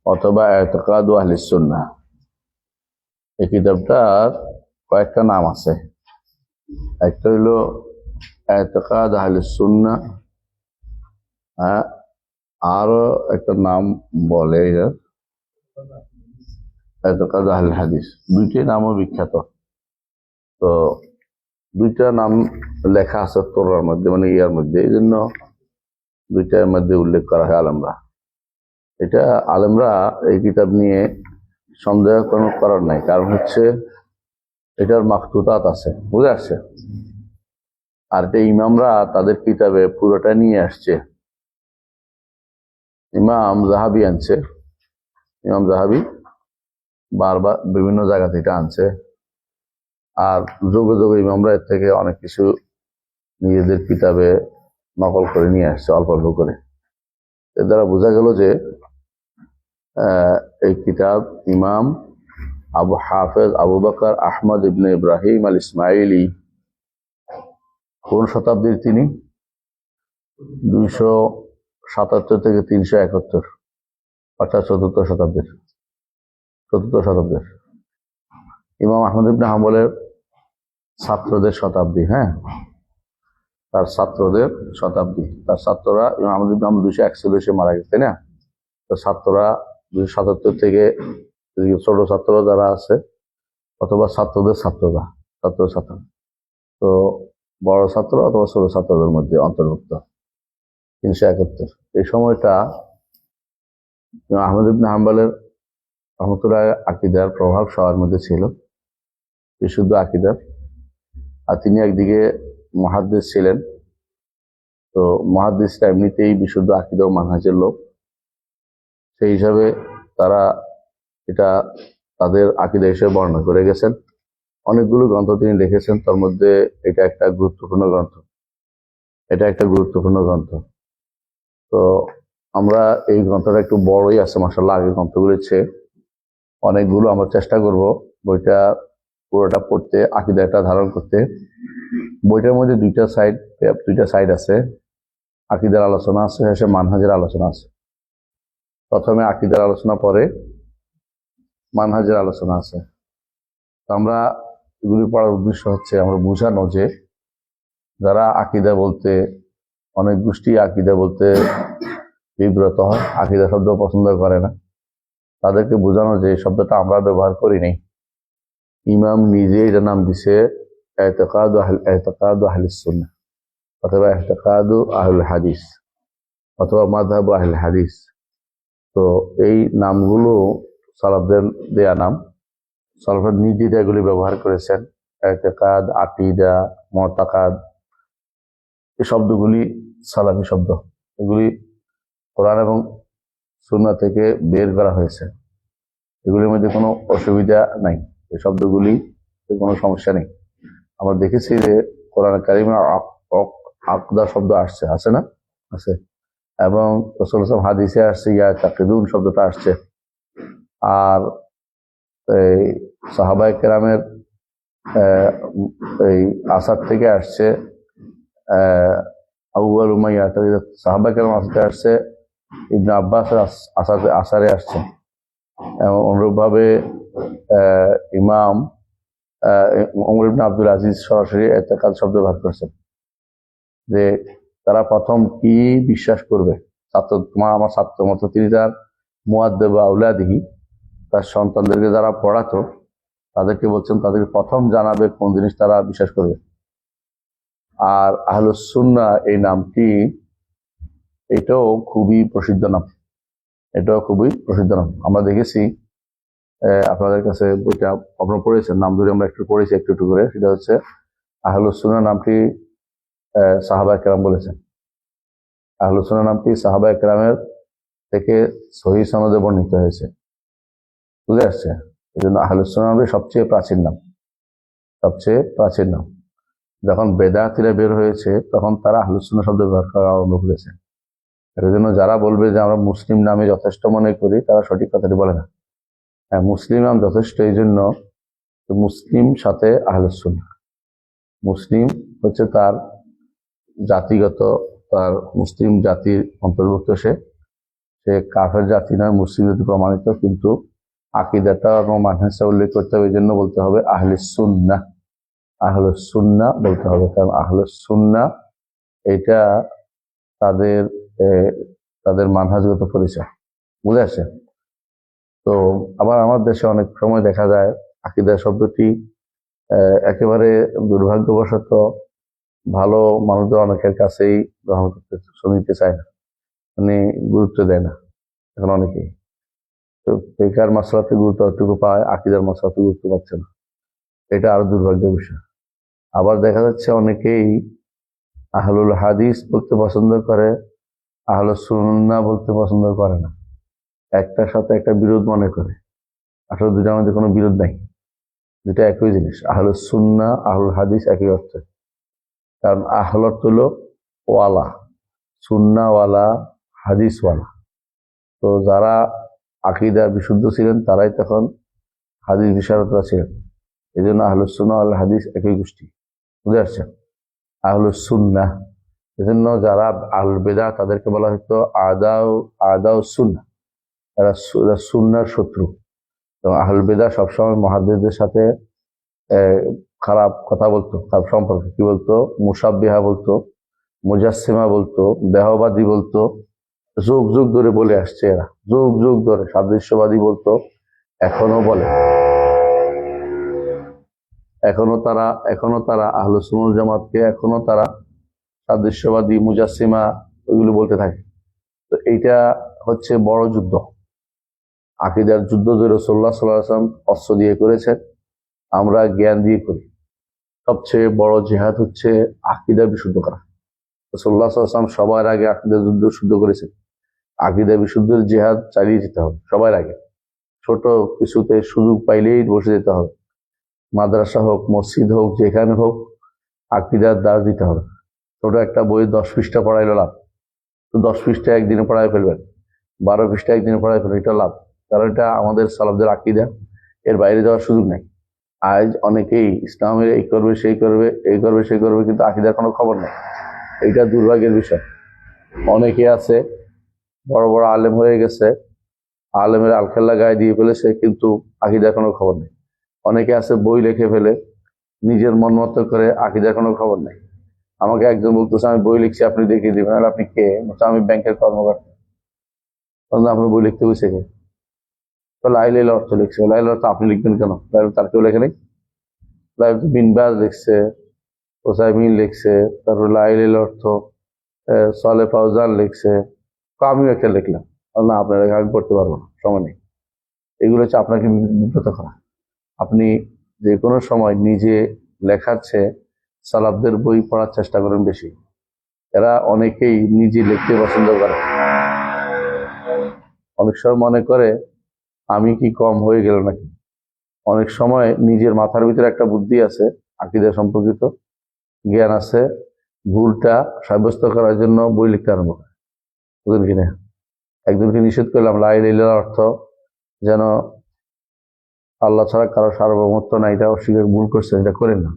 অথবা এতেকাদু আহলিস সুন্নাহ। এই কিতাবটার কয়েকটা নাম আছে। একটা হইলো এতেকাদ আহলিস সুন্নাহ, আরো একটা নাম বলে এতেকাদ আহলিল হাদিস। দুইটাই নামও বিখ্যাত। তো দুইটা নাম লেখা আছে তোরার মধ্যে, মানে ইয়ার মধ্যে, এই জন্য দুইটার মধ্যে উল্লেখ করা হয় আলেমরা। এটা আলেমরা এই কিতাব নিয়ে সন্দেহ কোনো করার নাই, কারণ হচ্ছে এটার মাকতুতাত আছে, বুঝে আসছে। আর এটা ইমামরা তাদের কিতাবে পুরোটা নিয়ে আসছে। ইমাম জাহাবি আনছে, ইমাম জাহাবি বারবার বিভিন্ন জায়গা থেকে আনছে। আর যোগে যোগে ইমামরা এর থেকে অনেক কিছু নিজেদের কিতাবে নকল করে নিয়ে আসছে, অল্প অল্প করে। এর দ্বারা বোঝা গেল যে এই কিতাব ইমাম আবু হাফেজ আবু বকর আহমদ ইবনে ইব্রাহিম আল ইসমাইলি, কোন শতাব্দীর তিনি? 277 থেকে 371, অর্থাৎ চতুর্থ শতাব্দীর। ইমাম আহমদ ইবনে হাম্বলের ছাত্রদের শতাব্দী, তার ছাত্রদের শতাব্দী। তার ছাত্ররা ইমাম আহমদ ইবনে হাম্বল 241 মারা গেছে, না? তো ছাত্ররা 277 থেকে, ছোট ছাত্র যারা আছে অথবা ছাত্রদের ছাত্ররা, ছাত্র, তো বড় ছাত্র অথবা ছোট ছাত্রদের মধ্যে অন্তর্ভুক্ত 371। এই সময়টা আহমদ ইবনে হাম্বলের রহমতুল্লাহ আকীদার প্রভাব সবার মধ্যে ছিল, বিশুদ্ধ আকীদার। আর তিনি একদিকে মুহাদ্দিস ছিলেন। তো মুহাদ্দিসরা এমনিতেই বিশুদ্ধ আকীদা ও মানহাজের লোক, সেই হিসাবে তারা এটা তাদের আকীদা হিসেবে বর্ণনা করে গেছেন। অনেকগুলো গ্রন্থ তিনি লিখেছেন, তার মধ্যে এটা একটা গুরুত্বপূর্ণ গ্রন্থ। তো আমরা এই গ্রন্থটা একটু বড়ই আছে মাশাআল্লাহ, আগের গ্রন্থগুলির চেয়ে অনেকগুলো। আমরা চেষ্টা করব বইটা পুরোটা পড়তে, আকীদাটা ধারণ করতে। বইটার মধ্যে দুইটা সাইড আছে, আকীদার আলোচনা আছে, শেষে মানহাজের আলোচনা আছে। প্রথমে আকীদার আলোচনা, পরে মানহাজের আলোচনা আছে। আমরা এগুলি পড়ার উদ্দেশ্য হচ্ছে আমরা বোঝানো যে যারা আকীদা বলতে, অনেক গোষ্ঠী আকীদা বলতে বিব্রত হয়, আকীদা শব্দ পছন্দ করে না, তাদেরকে বোঝানো যে এই শব্দটা আমরা ব্যবহার করি নাই। ইমাম নিজে এটা নাম দিছে এতেকাদু আহলিস সুন্নাহ, অথবা এতেকাদু আহলুল হাদিস, অথবা মাযহাবু আহলুল হাদিস। তো এই নামগুলো সালাফদের দেয়া নাম। সালাফের নিজেরা এগুলি ব্যবহার করেছেন। এতেকাদ, আকীদা, মুতাকাদ, এই শব্দগুলি সালাফি শব্দ। এগুলি কোরআন এবং সুন্নাহ থেকে বের করা হয়েছে। এগুলির মধ্যে কোনো অসুবিধা নাই, এই শব্দগুলি কোনো সমস্যা নেই। আমরা দেখেছি যে কোরআন কারিমে আকদা শব্দ আছে না? আছে। এবং রাসূল সাল্লাল্লাহু আলাইহি ওয়াসাল্লাম হাদিসে আসছে ইয়াতাকিদুন শব্দটা আসছে। আর এই সাহাবায়ে কেরামের এই আসার থেকে আসছে, আউয়ালু মা ইয়াতাকিদু, সাহাবায়ে কেরাম আসতে আসছে, ইবনে আব্বাসের আসারে আসছে। এবং অনুরূপভাবে ইমাম ওমর ইবনে আব্দুল আজিজ সরাসরি এতেকাদ শব্দ ব্যবহার করছেন, যে তারা প্রথম কি বিশ্বাস করবে। আমার ছাত্র মতো তিনি তার মুআদ্দিব আউলাদিহি, তার সন্তানদেরকে যারা পড়াতো তাদেরকে বলছেন তাদেরকে প্রথম জানাবে কোন জিনিস তারা বিশ্বাস করবে। আর আহলুস সুন্নাহ এই নামটি, এটাও খুবই প্রসিদ্ধ নাম। আমরা দেখেছি, আপনাদের কাছে বইটা আপনারা পড়েছেন, নাম ধরে আমরা একটু পড়েছি একটু করে। সেটা হচ্ছে আহলুস সুন্নাহ নামটি সাহাবায়ে কেরাম বলেছেন। আহলুস সুন্নাহ নামটি সাহাবায়ে কেরামের থেকে সহিহ সনদে বর্ণিত হয়েছে, বুঝে আসছে। এই জন্য আহলুস সুন্নাহ নামটি সবচেয়ে প্রাচীন নাম। যখন বেদাতীরা বের হয়েছে তখন তারা আহলুস সুন্নাহ শব্দ ব্যবহার করা আরম্ভ করেছে। এর জন্য যারা বলবে যে আমরা মুসলিম নামে যথেষ্ট মনে করি, তারা সঠিক কথাটি বলে না। হ্যাঁ, মুসলিম নাম যথেষ্ট, এই জন্য মুসলিম সাথে আহলুস সুন্নাহ। মুসলিম হচ্ছে তার জাতিগত, তার মুসলিম জাতির অন্তর্ভুক্ত সে, সে কাফের জাতি নয়, মুসলিম জাতি প্রমাণিত, কিন্তু আকীদাটা এবং মানহাজটা উল্লেখ করতে হবে। এই জন্য বলতে হবে আহলে সুন্নাহ, আহলে সুন্নাহ বলতে হবে, কারণ আহলে সুন্নাহ এটা তাদের তাদের মানহাজগত পরিচয়। বুঝে আসে? তো আবার আমার দেশে অনেক সময় দেখা যায় আকীদা শব্দটি একেবারে দুর্ভাগ্যবশত ভালো মানুষদের অনেকের কাছেই গ্রহণ করতে শুনতে চায় না, মানে গুরুত্ব দেয় না এখন অনেকেই। তো ফিকহের মাসলাতে গুরুত্ব এতটুকু পায়, আকীদার মাসলাতে গুরুত্ব পাচ্ছে না, এটা আরো দুর্ভাগ্যের বিষয়। আবার দেখা যাচ্ছে অনেকেই আহলুল হাদিস বলতে পছন্দ করে, আহলুস সুন্নাহ বলতে পছন্দ করে না, একটার সাথে একটা বিরোধ মনে করে। আসলে দুটার মধ্যে কোনো বিরোধ নাই, দুটা একই জিনিস। আহলুস সুন্নাহ আহলুল হাদিস একই অর্থ, কারণ আহল অর্থ হলো ওয়ালা, সুন্নাহওয়ালা, হাদিসওয়ালা। তো যারা আকীদা বিশুদ্ধ ছিলেন তারাই তখন হাদিস বিশারদরা ছিলেন। এই জন্য আহলুস সুন্নাহ আল হাদিস একই গোষ্ঠী। বুঝতে পারছেন? আহলুস সুন্নাহ, এজন্য যারা আহলুল বিদআহ তাদেরকে বলা হতো আদাউ সুন্নাহ, এরা সুন্নাহর শত্রু। এবং আহলুল বিদআহ সবসময় মুহাদ্দিসদের সাথে খারাপ কথা বলতো, খারাপ সম্পর্কে কি বলতো, মুশাব্বিহা বলতো, মুজাসসিমা বলতো, দেহবাদী বলতো, যুগ যুগ ধরে বলে আসছে। এরা যুগ যুগ ধরে সাদৃশ্যবাদী বলতো, এখনো বলে। এখনো তারা আহলুস সুন্নাহ ওয়াল জামাতকে এখনো তারা সাদৃশ্যবাদী, মুজাসসিমা ওইগুলো বলতে থাকে। তো এইটা হচ্ছে বড় যুদ্ধ, আকীদার যুদ্ধ যে রাসূলুল্লাহ সাল্লাল্লাহু আলাইহি ওয়াসাল্লাম অস্ত্র দিয়ে করেছেন, আমরা জ্ঞান দিয়ে করি। সবচেয়ে বড় জিহাদ হচ্ছে আকীদা বিশুদ্ধ করা। রাসূলুল্লাহ সাল্লাল্লাহু আলাইহি ওয়াসাল্লাম সবার আগে আকীদা যুদ্ধ শুদ্ধ করেছেন। আকীদা বিশুদ্ধের জিহাদ চালিয়ে যেতে হবে সবার আগে। ছোট কিছুতে সুযোগ পাইলেই বসে যেতে হবে, মাদ্রাসা হোক, মসজিদ হোক, যেখানে হোক, আকীদার দাস দিতে হবে। ছোট একটা বই 10 পৃষ্ঠা পড়াইলো লাভ, তো 10 পৃষ্ঠা একদিনে পড়াই ফেলবেন, 12 পৃষ্ঠা একদিনে পড়াই ফেলবেন, এটা লাভ। কারণ এটা আমাদের সালাফদের আকীদা, এর বাইরে যাওয়ার সুযোগ নেই। আজ অনেকেই ইসলামের এই করবে, সেই করবে, এই করবে, সেই করবে, কিন্তু আকীদার কোনো খবর নেই। এটা দুর্ভাগ্যের বিষয়। অনেকে আছে বড় বড় আলেম হয়ে গেছে, আলেমের আলখেল্লা গায়ে দিয়ে ফেলেছে, কিন্তু আকীদার কোনো খবর নেই। অনেকে আছে বই লিখে ফেলে নিজের মন মতো করে, আকীদার কোনো খবর নেই। আমাকে একজন বলতেছে আমি বই লিখছি, আপনি দেখিয়ে দিবেন। আর আপনি কে? আমি ব্যাংকের কর্মকর্তা। আপনার বই লিখতে বসে কে? লাইল অর্থ লিখছে। লাইল অর্থ আপনি লিখবেন কেন? লাইল তার কেউ লেখে নেই। লাইল বিন বাজ লিখছে, ওসাইমিন লিখছে, তারপর লাইল অর্থ সালেহ ফাউজান লিখছে, আমিও একটা লিখলাম। না, আপনার আমি পড়তে পারবো না, সময় নেই। এগুলো হচ্ছে আপনাকে বিব্রত করা। আপনি যে কোনো সময় নিজে লেখার চেয়ে সালাফদের বই পড়ার চেষ্টা করেন বেশি। এরা অনেকেই নিজে লিখতে পছন্দ করে। অনেক সময় মনে করে আমি কি কম হয়ে গেল নাকি। অনেক সময় নিজের মাথার ভিতরে একটা বুদ্ধি আছে, আকীদা সম্পর্কিত জ্ঞান আছে, ভুলটা সাব্যস্ত করার জন্য বই লিখতে আরম্ভ করে। বুঝলেন কিনা? একজনকে নিষেধ করলাম লা ইলাহা ইল্লাল্লাহর অর্থ যেন আল্লাহ ছাড়া কারো সার্বভৌমত্ব না, এটা অস্বীকার, ভুল করছে, এটা করেন না।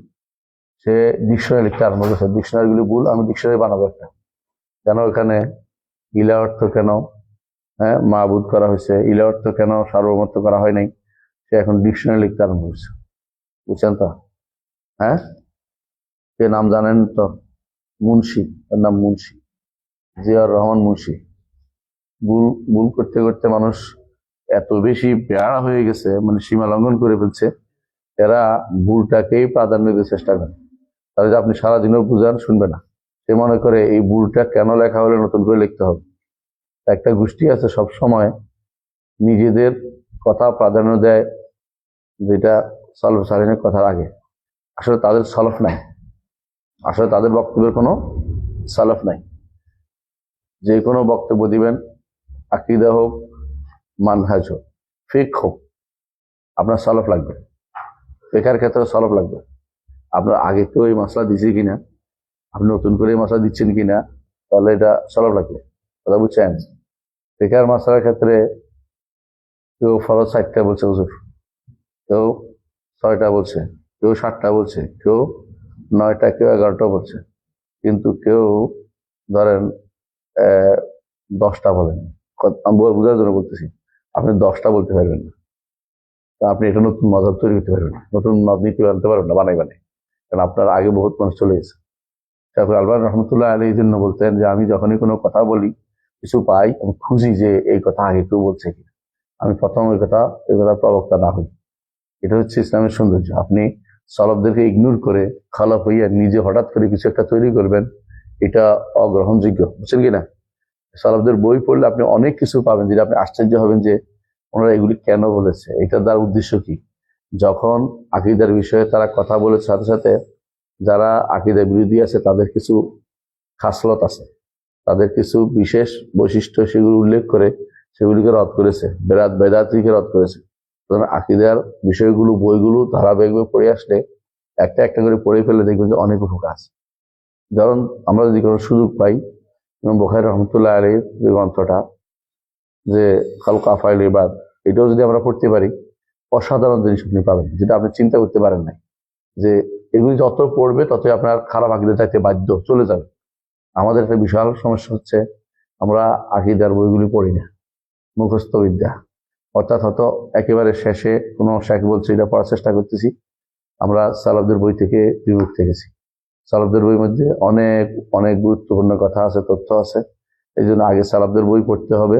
সে ডিকশনারি লিখতে আরম্ভ করছে, ডিকশনারি গুলি ভুল, আমি ডিকশনারি বানাবো একটা। কেন এখানে ইলা অর্থ কেন মাবুদ করা হয়েছে, ইলা অর্থ কেন সার্বভৌমত্ব করা হয় নাই, সে এখন ডিকশনারি লিখতে আরম্ভ করছে। বুঝছেন তো? হ্যাঁ, সে নাম জানেন তো? মুন্সি, তার নাম মুন্সি, জিয়াউর রহমান মুন্সি। ভুল করতে করতে মানুষ এত বেশি বেয়ারা হয়ে গেছে, মানে সীমা লঙ্ঘন করে ফেলছে, এরা ভুলটাকেই প্রাধান্য দিতে চেষ্টা করে। তাহলে আপনি সারাদিনও বুঝান, শুনবে না। সে মনে করে এই ভুলটা কেন লেখা হলে নতুন করে লিখতে হবে। একটা গোষ্ঠী আছে সব সময় নিজেদের কথা প্রাধান্য দেয়, যেটা সলফ সালিনের কথার আগে। আসলে তাদের সলফ নাই, আসলে তাদের বক্তব্যের কোনো সলফ নাই। যে কোনো বক্তব্য দিবেন, আকীদা হোক, মানহাজ হোক, ফিকহ হোক, আপনার সলফ লাগবে। ফিকহের ক্ষেত্রে সলফ লাগবে। আপনার আগে কেউ এই মশলা দিচ্ছে কিনা, আপনি নতুন করে এই মশলা দিচ্ছেন কিনা, তাহলে এটা সলফ লাগবে। কথা বুঝছেন? ফিকহের মশলার ক্ষেত্রে কেউ ফরজ 60টা বলছে হুজুর, কেউ 6টা বলছে, কেউ 7টা বলছে, কেউ 9টা, কেউ 11টা বলছে, কিন্তু কেউ ধরেন 10টা বলেনি। আমি বোঝার জন্য বলতেছি, আপনি 10টা বলতে পারবেন না, তা আপনি এটা নতুন মজাব তৈরি করতে পারবেন না, নতুন মত নীতি আনতে পারবেন না বানাই, কারণ আপনার আগে বহুত মানুষ চলে গেছে। তারপর আলবান রহমতুল্লাহ আলী এই জন্য বলতেন যে আমি যখনই কোনো কথা বলি, কিছু পাই, আমি খুঁজি যে এই কথা আগে কেউ বলছে কি, আমি প্রথম ওই কথা প্রবক্তা না হই। এটা হচ্ছে ইসলামের সৌন্দর্য। আপনি সলবদেরকে ইগনোর করে খালাফ হইয়া নিজে হঠাৎ করে কিছু একটা তৈরি করবেন, এটা অগ্রহণযোগ্য, বুঝছেন কিনা? সলবদের বই পড়লে আপনি অনেক কিছু পাবেন, যেটা আপনি আশ্চর্য হবেন যে ওনারা এগুলি কেন বলেছে, এটার দ্বারা উদ্দেশ্য কি। যখন আকীদার বিষয়ে তারা কথা বলেছে, সাথে সাথে যারা আকীদা বিরোধী আছে তাদের কিছু খাসলত আছে, তাদের কিছু বিশেষ বৈশিষ্ট্য সেগুলো উল্লেখ করে সেগুলিকে রদ করেছে, বেদাতিকে রদ করেছে। আকীদার বিষয়গুলো বইগুলো ধারাবাহিকভাবে পড়ে আসলে একটা একটা করে পড়ে ফেলে দেখবেন যে অনেক উপকার আছে। যেমন আমরা যদি কোনো সুযোগ পাই, বুখারী রহমতুল্লাহ আলাইহির যে গ্রন্থটা যে খালক আফআইল ইবাদ, এটাও যদি আমরা পড়তে পারি, অসাধারণ জিনিস আপনি পাবেন, যেটা আপনি চিন্তা করতে পারেন নাই। যে এগুলি যত পড়বে ততই আপনার খারাপ আকীদা চাইতে বাধ্য চলে যাবে। আমাদের একটা বিশাল সমস্যা হচ্ছে আমরা আকীদার বইগুলি পড়ি না, মুখস্থ বিদ্যা, অর্থাৎ হয়তো একেবারে শেষে কোনো শেখ বলছে এটা পড়ার চেষ্টা করতেছি। আমরা সালাফদের বই থেকে বিমুখ গেছি। সালাফদের বইয়ের মধ্যে অনেক অনেক গুরুত্বপূর্ণ কথা আছে, তথ্য আছে। এই জন্য আগে সালাফদের বই পড়তে হবে।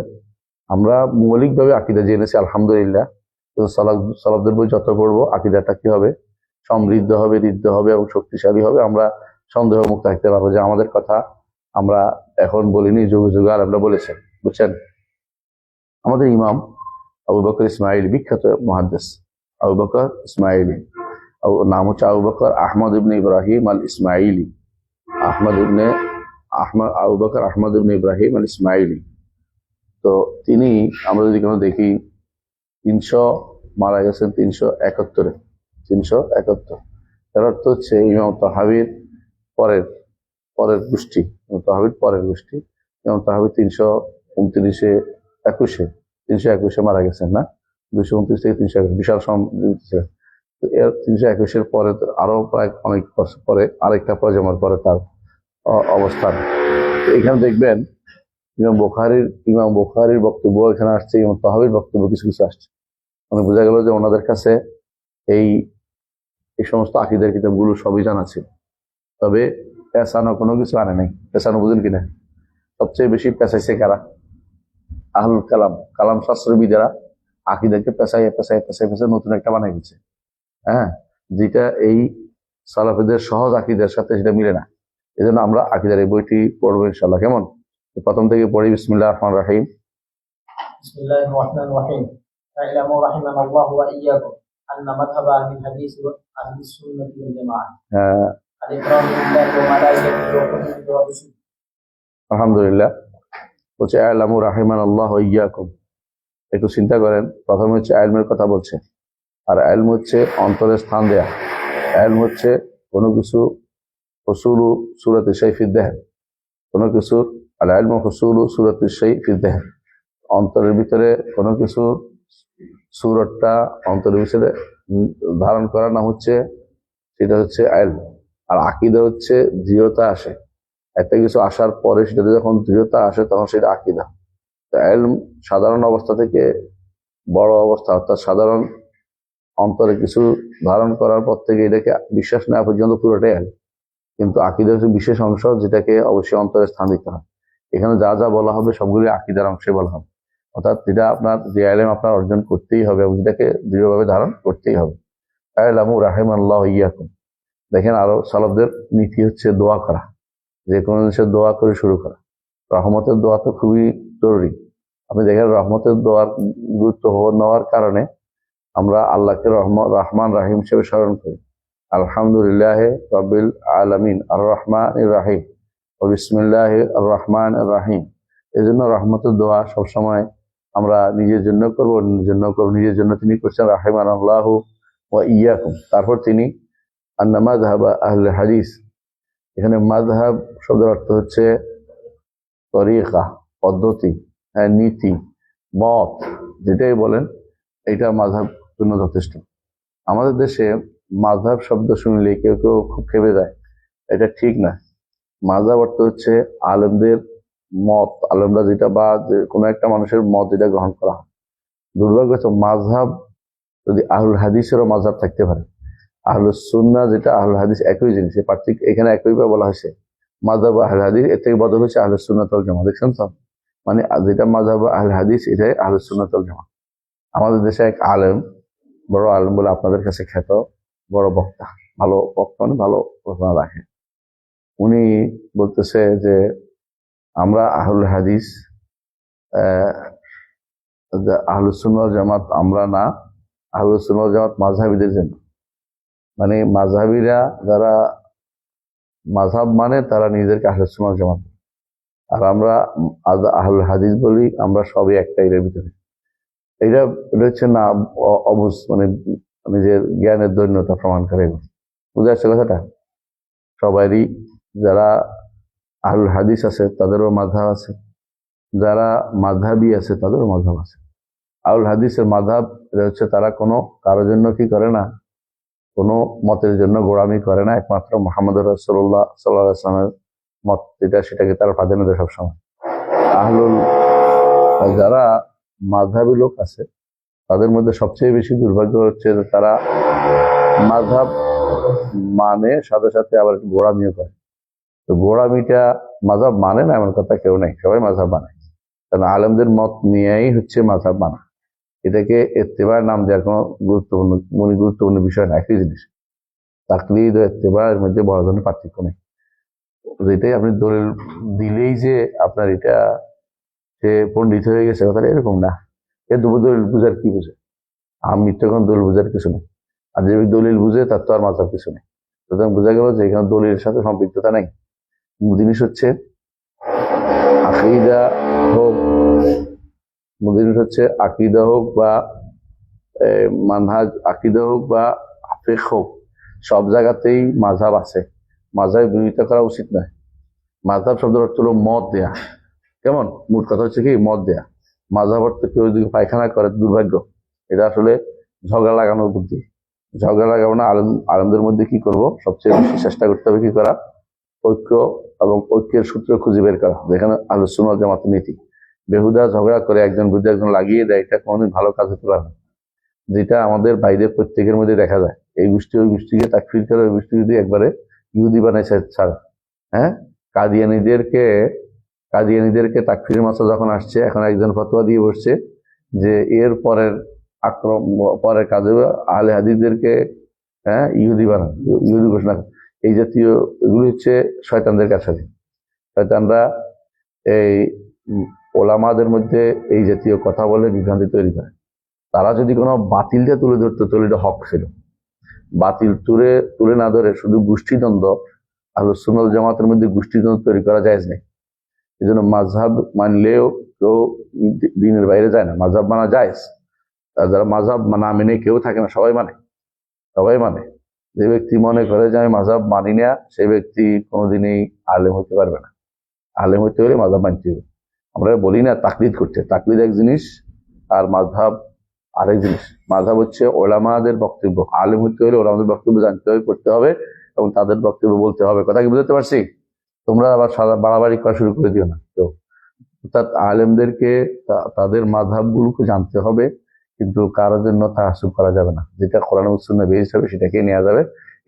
আমরা মৌলিকভাবে আকীদা জেনেছি আলহামদুলিল্লাহ, কিন্তু সালাফদের বই যত পড়বো আকীদাটা কি হবে, সমৃদ্ধ হবে, ঋদ্ধ হবে এবং শক্তিশালী হবে। আমরা সন্দেহ মুক্ত থাকতে পারবো যে আমাদের কথা আমরা এখন বলিনি, যুগে যুগে আরবরা বলেছেন, বুঝছেন? আমাদের ইমাম আবু বকর ইসমাইলি, বিখ্যাত মুহাদ্দিস আবু বকর ইসমাইলি, নাম হচ্ছে আবু বকর আহমদ ইবনে ইব্রাহিম আল ইসমাইলি, আবু বকর আহমদ ইবনে ইব্রাহিম আল ইসমাইলি। তো তিনি, আমরা যদি কোনো দেখি, 300 মারা গেছেন 371। 371 এর অর্থ হচ্ছে ইমাম তাহাবির পরের পরের গোষ্ঠী, তাহাবির পরের গোষ্ঠী। ইমাম তাহাবি 329-এ 321-এ মারা গেছেন না, 229 থেকে 321, বিশাল ছিলেন। তো এর 321-এর পরে আরো প্রায় অনেক বছর পরে আরেকটা প্রজন্মের পরে তার অবস্থান। এখানে দেখবেন ইমাম বুখারীর বক্তব্য এখানে আসছে, ইমাম তাহাবির বক্তব্য কিছু কিছু আসছে। মানে বোঝা গেল যে ওনাদের কাছে এই সমস্ত আকীদার কিতাবগুলো সবই জানা ছিল, তবে পেছানো কোনো কিছু আনে নাই। পেছানো বুঝেন কিনা? সবচেয়ে বেশি পেছাইছে কারা? আহলুল কালাম শাস্ত্রবিদেরা আকীদাকে পেছাই নতুন একটা বানাই দিচ্ছে, হ্যাঁ, যেটা এই সালাফিদের সহজ আকীদার সাথে সেটা মিলে না। এই জন্য আমরা আকীদার এই বইটি পড়বো ইনশাআল্লাহ। কেমন? প্রথম থেকে পড়ি। বিসমিল্লাহির রাহমানির রাহিম। বিসমিল্লাহির রাহমানির রাহিম। আ'লামু রাহিমানাল্লাহু ওয়া ইয়্যাকুম আন্না মাযহাব আহলিল হাদিস ওয়া আহলিস সুন্নাতি ওয়াল জামাআহ আল-ইকরামু বিল্লাহি ওয়া মালাইকাতিহি ওয়া কুতুবিহি ওয়া রুসুলিহি। আলহামদুলিল্লাহ। বলছে আ'লামু রাহিমানাল্লাহু ওয়া ইয়্যাকুম। একটু চিন্তা করেন, প্রথমে হচ্ছে ইলমের কথা বলছে, আর ইলম হচ্ছে অন্তরে স্থান দেয়া। ইলম হচ্ছে কোনো কিছু হুসুলু সূরাতি শাই ফি যাহন, কোনো কিছু আল ইলমু হুসুলু সূরাতি শাই ফি যাহন, অন্তরের ভিতরে কোনো কিছু সূরতটা অন্তরের ভিতরে ধারণ করার নাম হচ্ছে, সেটা হচ্ছে ইলম। আর আকীদা হচ্ছে দৃঢ়তা আসে, একটা কিছু আসার পরে সেটাতে যখন দৃঢ়তা আসে তখন সেটা আকীদা। তো ইলম সাধারণ অবস্থা থেকে বড় অবস্থা, অর্থাৎ সাধারণ অন্তরে কিছু ধারণ করার পর থেকে এটাকে বিশ্বাস নেওয়া পর্যন্ত পুরোটাই ইলম। কিন্তু আকীদা হচ্ছে বিশেষ অংশ, যেটাকে অবশ্যই অন্তরে স্থান দিতে হয়। এখানে যা যা বলা হবে সবগুলি আকীদার অংশে বলা হবে, অর্থাৎ যেটা আপনার যে ইলম আপনার অর্জন করতেই হবে এবং যেটাকে দৃঢ়ভাবে ধারণ করতেই হবে। আ'লামু রাহিমানাল্লাহু ওয়া ইয়্যাকুম। দেখেন আরো সালাফদের নীতি হচ্ছে দোয়া করা, যে কোনো জিনিসের দোয়া করে শুরু করা। রহমতের দোয়া তো খুবই জরুরি। আপনি দেখেন রহমতের দোয়ার গুরুত্ব নেওয়ার কারণে আমরা আল্লাহকে রহমান রাহিম হিসেবে স্মরণ করি। আলহামদুলিল্লাহ রাব্বিল আলামিন আর রহমানির রাহিম ও বিসমিল্লাহির রহমানির রাহিম। এই জন্য রহমতের দোয়া সবসময় আমরা নিজের জন্য করবো, নিজের জন্য তিনি করছেন রাহিমানাল্লাহু ওয়া ইয়্যাকুম। তারপর তিনি আন্না মাযহাব আহলে হাদিস, এখানে মাযহাব শব্দের অর্থ হচ্ছে তরিকা, পদ্ধতি, নীতি, মত, যেটাই বলেন এটা মাযহাব জন্য যথেষ্ট। আমাদের দেশে মাযহাব শব্দ শুনলে কেউ কেউ খুব খেপে যায়, এটা ঠিক না। মাযহাব অর্থ হচ্ছে আলেমদের মত আলেমরা যেটা বা কোনো একটা মানুষের মত যেটা গ্রহণ করা হয়। দুর্ভাগ্য হচ্ছে মাযহাব যদি আহলুল হাদিসেরও মাযহাব থাকতে পারে, আহলুস সুন্নাহ যেটা আহলুল হাদিস একই জিনিস, পার্থক্য এখানে একই বলা হয়েছে মাযহাব আহলুল হাদিস, এর থেকে বদল হচ্ছে আহলুস সুন্নাহ ওয়াল জামাত। দেখছেন তো, মানে যেটা মাযহাব আহলুল হাদিস এটাই আহলুস সুন্নাহ ওয়াল জামাত। আমাদের দেশে এক আলেম, বড় আলেম বলে আপনাদের কাছে খ্যাত, বড় বক্তা, ভালো বক্তা মানে ভালো ঘোষণা রাখে। উনি বলতেছে যে আমরা আহলুল হাদিস, আহলুস সুন্নাহ ওয়াল জামাত আমরা না, আহলুস সুন্নাহ ওয়াল জামাত মাযহাবীদের জন্য। মানে মাযহাবীরা যারা মাযহাব মানে তারা নিজেদেরকে আহলুস সুন্নাহ ওয়াল জামাত, আর আমরা আহলুল হাদিস বলি, আমরা সবই একটা এর ভিতরে। এটা এটা হচ্ছে না অবুঝ, মানে নিজের জ্ঞানের দৈন্যতা প্রমাণ করে। বুঝে আসছে কথাটা? সবারই যারা আহলুল হাদিস আছে তাদেরও মাযহাব আছে, যারা মাযহাবী আছে তাদেরও মাযহাব আছে। আহলুল হাদিসের মাযহাব এটা হচ্ছে তারা কোনো কারোর জন্য কি করে না, কোনো মতের জন্য গোড়ামি করে না, একমাত্র মুহাম্মদ রাসূলুল্লাহ সাল্লাল্লাহু আলাইহি ওয়াসাল্লামের মত যেটা সেটাকে তারা প্রাধান্য দেয় সবসময়। আহলুল যারা মাযহাবী লোক আছে তাদের মধ্যে সবচেয়ে বেশি দুর্ভাগ্য হচ্ছে যে তারা মাযহাব মানে সাথে সাথে আবার একটু গোড়ামিও করে। তো গোড়ামিটা, মাযহাব মানে না এমন কথা কেউ নেই, সবাই মাযহাব মানে, কারণ আলেমদের মত নিয়েই হচ্ছে মাযহাব মানা। এটাকে ইত্তেবার নাম দেওয়ার কোনো গুরুত্বপূর্ণ বিষয় না, একই জিনিস। তাকলিদ ও ইত্তেবার মধ্যে বড় ধরনের পার্থক্য নেই। যেটাই আপনি দলিল দিলেই যে আপনার এটা সে পণ্ডিত হয়ে গেছে, কথাটা এরকম না। এ দলিল বুঝার কি বুঝে? আমি তখন দলিল বুঝার কিছু নেই, আর যে দলিল বুঝে তার তো আর মাযহাব কিছু নেই। সুতরাং বোঝা গেল যে এখানে দলিলের সাথে সম্পৃক্ততা নেই। জিনিস হচ্ছে আকীদা হোক, জিনিস হচ্ছে আকীদা হোক বা মানহাজ, আকীদা হোক বা ফিকহ হোক, সব জায়গাতেই মাযহাব আছে। মাযহাবের বিরোধিতা করা উচিত নয়। মাযহাব শব্দের অর্থ হলো মত দেয়া। কেমন? মোট কথা হচ্ছে কি, মত দেয়া। মাযহাব অর্থ কেউ যদি পায়খানা করে দুর্ভাগ্য, এটা আসলে ঝগড়া লাগানোর বুদ্ধি। ঝগড়া লাগাবো না। আলেমদের মধ্যে কি করব, সবচেয়ে বেশি চেষ্টা করতে হবে কি করা, ঐক্য এবং ঐক্যের সূত্র খুঁজে বের করা, যেখানে আহলুস সুন্নাহ ওয়াল জামাতের নীতি। বেহুদা ঝগড়া করে একজন বিরুদ্ধে একজন লাগিয়ে দেয়, এটা কোনোদিন ভালো কাজ হতে পারে না। যেটা আমাদের বাইরের প্রত্যেকের মধ্যে দেখা যায়, এই গোষ্ঠী ওই গোষ্ঠীকে তাকফির করে, ওই গোষ্ঠী যদি একবারে ইহুদি বানাইছে ছাড়া। হ্যাঁ, কাদিয়ানীদেরকে তাকফিরের মাসা যখন আসছে, এখন একজন ফতোয়া দিয়ে বসছে যে এর পরের কাজে আহলে হাদিসদেরকে ইহুদি বানান, ইহুদি ঘোষণা। এই জাতীয় এগুলি হচ্ছে শয়তানদের কাছে। শয়তানরা এই ওলামাদের মধ্যে এই জাতীয় কথা বলে বিভ্রান্তি তৈরি করে। তারা যদি কোনো বাতিলটা তুলে ধরতো তাহলে এটা হক ছিল। বাতিল তুলে না ধরে শুধু গোষ্ঠীদ্বন্দ্ব, আহলুস সুন্নাহ ওয়াল জামাতের মধ্যে গোষ্ঠীদ্বন্দ্ব তৈরি করা জায়েজ নেই। এই জন্য মাযহাব মানলেও কেউ দ্বীনের বাইরে যায় না, মাযহাব মানা জায়েজ। আর যারা মাযহাব না মেনে কেউ থাকে না, সবাই মানে, সবাই মানে। যে ব্যক্তি মনে করে যে আমি মাযহাব মানি না, সেই ব্যক্তি কোনোদিনই আলেম হতে পারবে না। আলেম হতে হলে মাযহাব মানতে হবে। আমরা বলি না তাকলিদ করতে, তাকলিদ এক জিনিস আর মাযহাব আরেক জিনিস। মাযহাব হচ্ছে ওলামাদের বক্তব্য, আলেম হতে হলে ওলামাদের বক্তব্য জানতে হবে, করতে হবে এবং তাদের বক্তব্য বলতে হবে। কথা কি বুঝতে পারছি? তোমরা আবার বাড়াবাড়ি করা শুরু করে দিও না। তো অর্থাৎ আলেমদেরকে তাদের মাযহাব গুলোকে জানতে হবে, কিন্তু কারোর জন্য তাআসসুব করা যাবে না। যেটা কোরআন এবং সুন্নাহ বেস হবে সেটাকেই নেওয়া যাবে।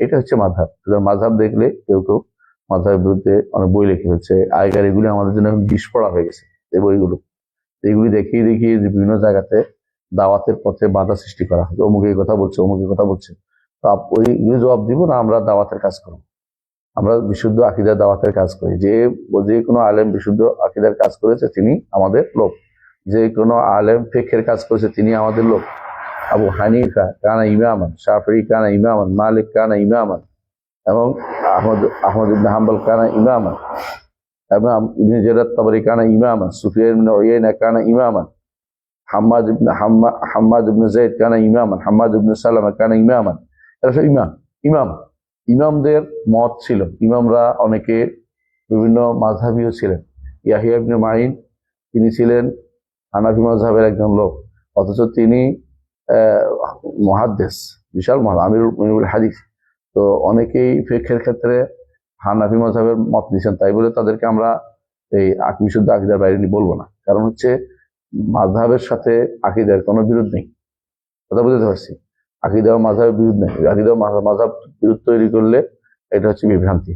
এটা হচ্ছে মাযহাব। মাযহাব দেখলে কেউ কেউ মাযহাবের বিরুদ্ধে অনেক বই লিখে হচ্ছে, আগেকার এগুলি আমাদের জন্য বিষ পড়া হয়ে গেছে। এই বইগুলো এগুলি দেখিয়ে দেখিয়ে বিভিন্ন জায়গাতে দাওয়াতের পথে বাধা সৃষ্টি করা হয়। অমুক এই কথা বলছে, অমুক এই কথা বলছে, তো ওইগুলি জবাব দিব না, আমরা দাওয়াতের কাজ করবো। আমরা বিশুদ্ধ আকীদার দাওয়াতের কাজ করি। যে কোনো আলেম বিশুদ্ধ আকীদার কাজ করেছে তিনি আমাদের লোক, যে কোনো আলেম ফিকহের কাজ করেছে তিনি আমাদের লোক। আবু হানিফা কানা ইমামান, শাফিঈ কানা ইমামান, মালিক কানা ইমামান, এবং আহমদ ইবনে হাম্বল কানা ইমামান, এবং ইবনে জারীর তাবরী কানা ইমামান, সুফিয়ান ইবনে উয়াইনা কানা ইমামান, হাম্মাদ ইবনে যায়েদ কানা ইমামান, হাম্মাদ ইবনে সালামা কানা ইমামান। এরা সব ইমাম। ইমামদের মত ছিল। ইমামরা অনেকে বিভিন্ন মাযহাবীও ছিলেন। ইয়াহিয়া ইবনে মাঈন তিনি ছিলেন হানাফি মাযহাবের একজন লোক, অথচ তিনি মুহাদ্দিস, বিশাল আমিরুল হাদিস। তো অনেকেই ফিকহের ক্ষেত্রে হানাফি মাযহাবের মত নিয়েছেন, তাই বলে তাদেরকে আমরা এই বিশুদ্ধ আকীদার বাইরে বলবো না, কারণ হচ্ছে মাযহাবের সাথে আকীদার কোনো বিরোধ নেই। কথা বুঝতে পারছি? আকীদা ও মাযহাবের বিরোধ নেই। আকীদা ও মাযহাব বিরোধ তৈরি করলে এটা হচ্ছে বিভ্রান্তি।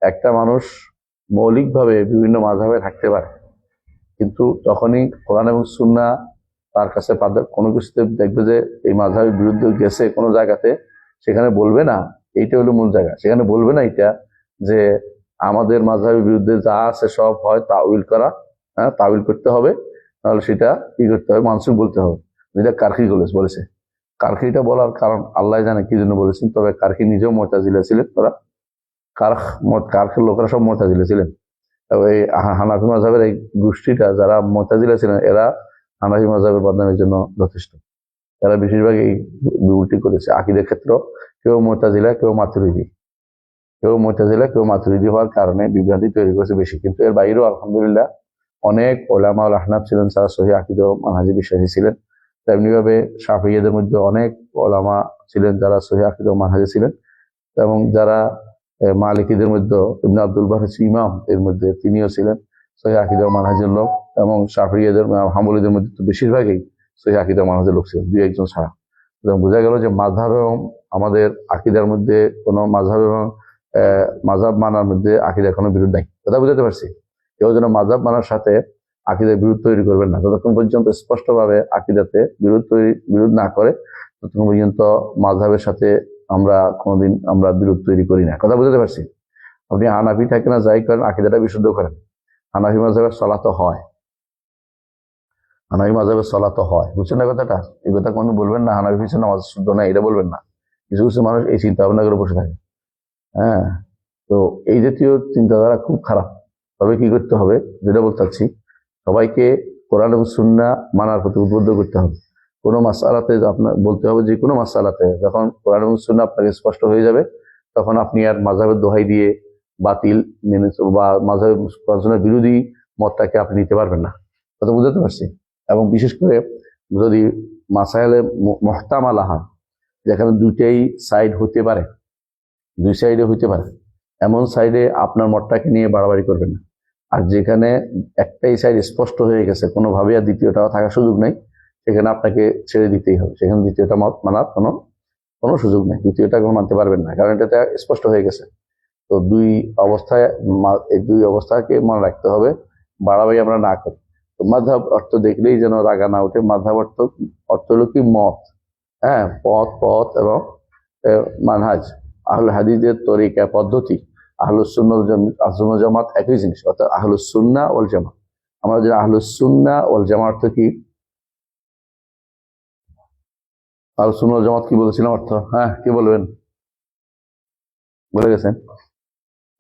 একটা মানুষ মৌলিকভাবে বিভিন্ন মাযহাবে থাকতে পারে, কিন্তু তখনই কোরআন এবং সুন্নাহ তার কাছে কোনো কিছুতে দেখবে যে এই মাযহাবের বিরুদ্ধে গেছে কোনো জায়গাতে, সেখানে বলবে না এইটা হলো মূল জায়গা, সেখানে বলবে না এটা যে আমাদের মাযহাবের বিরুদ্ধে যা আছে সব হয় তাউইল করা, হ্যাঁ তাউইল করতে হবে, তাহলে সেটা কি করতে হবে, মানসুখ বলতে হবে, যেটা কারখি বলেছে। কারখিটা বলার কারণ আল্লাহ জানে কি জন্য বলেছেন, তবে কারখি নিজেও মুতাজিলা ছিলেন, ওরা কারখের লোকেরা সব মুতাজিলা ছিলেন। এই হানাফি মাযহাবের এই গোষ্ঠীটা যারা মুতাজিলা ছিলেন, এরা হানাফি মাযহাবের বদনামের জন্য যথেষ্ট। এরা বেশিরভাগ এই উল্টি করেছে আকীদার ক্ষেত্র, কেউ মুতাজিলা কেউ মাতুরিদি হওয়ার কারণে বিভ্রান্তি তৈরি করেছে বেশি। কিন্তু এর বাইরেও আলহামদুলিল্লাহ অনেক উলামা ওয়াল আহনাফ ছিলেন যারা সহিহ আকীদা ও মানহাজে বিশ্বাসী ছিলেন। তেমনি ভাবে শাফিঈদের মধ্যে অনেক উলামা ছিলেন যারা সহিহ আকীদা ও মানহাজে ছিলেন, এবং যারা মালিকীদের মধ্যে ইবনে আব্দুল বার হচ্ছে ইমাম, এর মধ্যে তিনিও ছিলেন সহিহ আকীদা ও মানহাজের লোক, এবং শাফিঈদের হাম্বলীদের মধ্যে তো বেশিরভাগই সহিহ আকীদা ও মানহাজের লোক ছিলেন, দুই একজন ছাড়া। বোঝা গেল যে মাযহাব এবং আমাদের আকীদার মধ্যে কোনো মাযহাব এবং মাযহাব মানার মধ্যে আকীদার কোনো বিরোধ নাই। কথা বুঝতে পারছি? কেউ যেন মাযহাব মানার সাথে আকীদার বিরোধ তৈরি করবেন না। যতক্ষণ পর্যন্ত স্পষ্টভাবে আকীদাতে বিরোধ না করে, ততক্ষণ পর্যন্ত মাযহাবের সাথে আমরা কোনোদিন বিরোধ তৈরি করি না। কথা বুঝতে পারছি? আপনি হানাফি থাকেন না যাই করেন, আকীদাটা বিশুদ্ধ করেন। হানাফি মাযহাবের সালাত হয়, হানাফি মাযহাবের সালাত হয়, বুঝছেন না কথাটা? এই কথা কোনো বলবেন না হানাফি পিছনে নামাজ শুদ্ধ না, এটা বলবেন না। কিছু কিছু মানুষ এই চিন্তা ভাবনা করে বসে থাকে। হ্যাঁ, তো এই জাতীয় চিন্তাধারা খুব খারাপ। তবে কি করতে হবে, যেটা বলতে চাচ্ছি, সবাইকে কোরআন এবং সুন্নাহ মানার প্রতি উদ্বুদ্ধ করতে হবে। কোনো মাসআলাতে আপনার বলতে হবে, যে কোনো মাসআলাতে যখন কোরআন এবং সুন্নাহ আপনাকে স্পষ্ট হয়ে যাবে, তখন আপনি আর মাযহাবের দোহাই দিয়ে বাতিল মেনে বা মাযহাবের কোরআন সুন্নাহর বিরোধী মতটাকে আপনি নিতে পারবেন না। কথা বুঝতে পারছি? এবং বিশেষ করে যদি মাসাইলে মুহতামালা হয়, যেখানে দুইটাই সাইড হতে পারে, দুই সাইডে হইতে পারে, এমন সাইডে আপনার মতটাকে নিয়ে বাড়াবাড়ি করবেন না। আর যেখানে একটাই সাইড স্পষ্ট হয়ে গেছে, কোনোভাবে আর দ্বিতীয়টাও থাকার সুযোগ নেই, সেখানে আপনাকে ছেড়ে দিতেই হবে। সেখানে দ্বিতীয়টা মত মানার কোনো সুযোগ নেই, দ্বিতীয়টা মানতে পারবেন না, কারণ এটা স্পষ্ট হয়ে গেছে। তো এই দুই অবস্থাকে মনে রাখতে হবে, বাড়াবাড়ি আমরা না করি। তো মাযহাব অর্থ দেখলেই যেন রাগা না ওঠে। মাযহাব অর্থ হলো কি, মত, হ্যাঁ, পথ এবং মানহাজ, আহলে হাদিসের তরিকা পদ্ধতি। আহলুস সুন্নাহ ওয়াল জামাত একই জিনিস, অর্থাৎ আহলুস সুন্নাহ ওয়াল জামাত। আমরা যে আহলুস সুন্নাহ ওয়াল জামাত অর্থ কি, আহলুস সুন্নাহ ওয়াল জামাত কি বলেছিলাম অর্থ? হ্যাঁ, কি বলবেন? বলে গেছেন?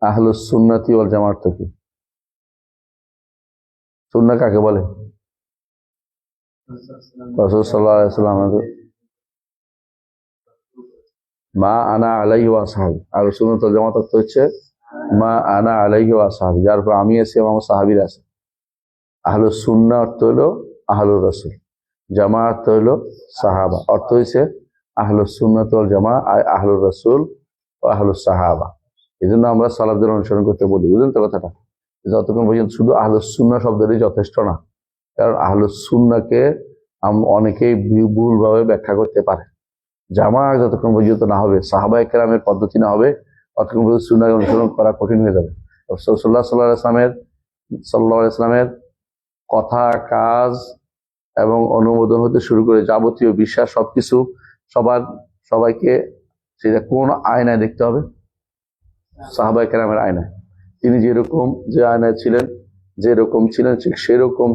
আহলুস সুন্নাতি ওয়াল জামাত অর্থ কি? সুন্নাহ কাকে বলে? রাসূল সাল্লাল্লাহু আলাইহি ওয়াসাল্লাম মা আনা আলাইহি ওয়া আসহাবি। আহলুস সুন্নাত ওয়াল জামাত অর্থ হচ্ছে মা আনা আলাইহি ওয়া আসহাবি, যার উপর আমি আছি এবং আমার সাহাবীরা আছে। আহলুস সুন্নাহ অর্থ হলো আহলুর রাসূল, জামাত হলো সাহাবা। অর্থ হইছে আহলুস সুন্নাত ওয়াল জামাত আহলুর রাসূল ও আহলুস সাহাবা। এজন্য আমরা সালাফদের অনুসরণ করতে বলি, বুঝলেন তো কথাটা? যতক্ষণ পর্যন্ত শুধু আহলুস সুন্নাহ শব্দটি যথেষ্ট না, কারণ আহলুস সুন্নাহকে অনেকেই ভুলভাবে ব্যাখ্যা করতে পারে। জামাত যতক্ষণ পর্যন্ত না হবে, সাহাবায়ে কেরামের পদ্ধতি না হবে, ততক্ষণ পর্যন্ত সুন্নাহ অনুসরণ করা কঠিন হয়ে যাবে। রাসূলুল্লাহ সাল্লাল্লাহু আলাইহি ওয়াসাল্লামের কথা, কাজ এবং অনুমোদন হতে শুরু করে যাবতীয় বিশ্বাস সবকিছু সবাইকে সেটা কোন আয়নায় দেখতে হবে? সাহাবায়ে কেরামের আয়নায়। তিনি যে আয়নায় ছিলেন, যেরকম ছিলেন ঠিক সেরকম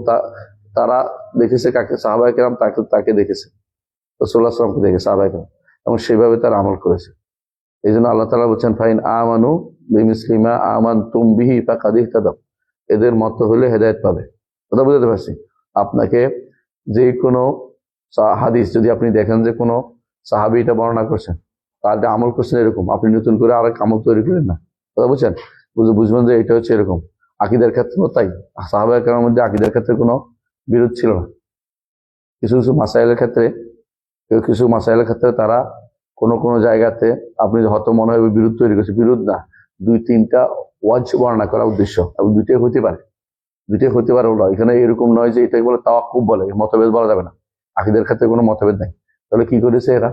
তারা দেখেছে কাকে? সাহাবায়ে কেরাম তাকে দেখেছে, রাসূলুল্লাহ সাল্লাল্লাহু আলাইহি ওয়াসাল্লামকে দেখে সাহাবায়ে কেরাম, এবং সেভাবে তারা আমল করেছে। এই জন্য আল্লাহ তাআলা বলছেন, ফাইন আমানু বিমিসলি মা আমানতুম বিহি ফাকাদ ইহতাদাউ, এদের মত হলে হেদায়েত পাবে। কথা বুঝতে পারছি? আপনাকে যে কোনো হাদিস যদি আপনি দেখেন যে কোনো সাহাবী এটা বর্ণনা করছেন, তার আমল করছেন এরকম, আপনি নতুন করে আরেক আমল তৈরি করেন না। কথা বুঝছেন? বুঝবেন যে এটা হচ্ছে এরকম। আকীদার ক্ষেত্রেও তাই, সাহাবায়ে কেরামের মধ্যে আকীদার ক্ষেত্রে কোনো বিরোধ ছিল না। কিছু মাসাইলের ক্ষেত্রে তারা কোনো জায়গাতে আপনি হয়তো মনে হয় বিরোধ তৈরি করছে, বিরোধ না, দুই তিনটা ওয়াজ বর্ণনা করা উদ্দেশ্য, এবং দুইটাই হতে পারে। দুইটাই হতে পারে বলা, এখানে এরকম নয় যে এটাই বলে তাওয়াক্কুফ বলে, মতভেদ বলা যাবে না, আকীদার ক্ষেত্রে কোনো মতভেদ নাই। তাহলে কি করেছে এরা?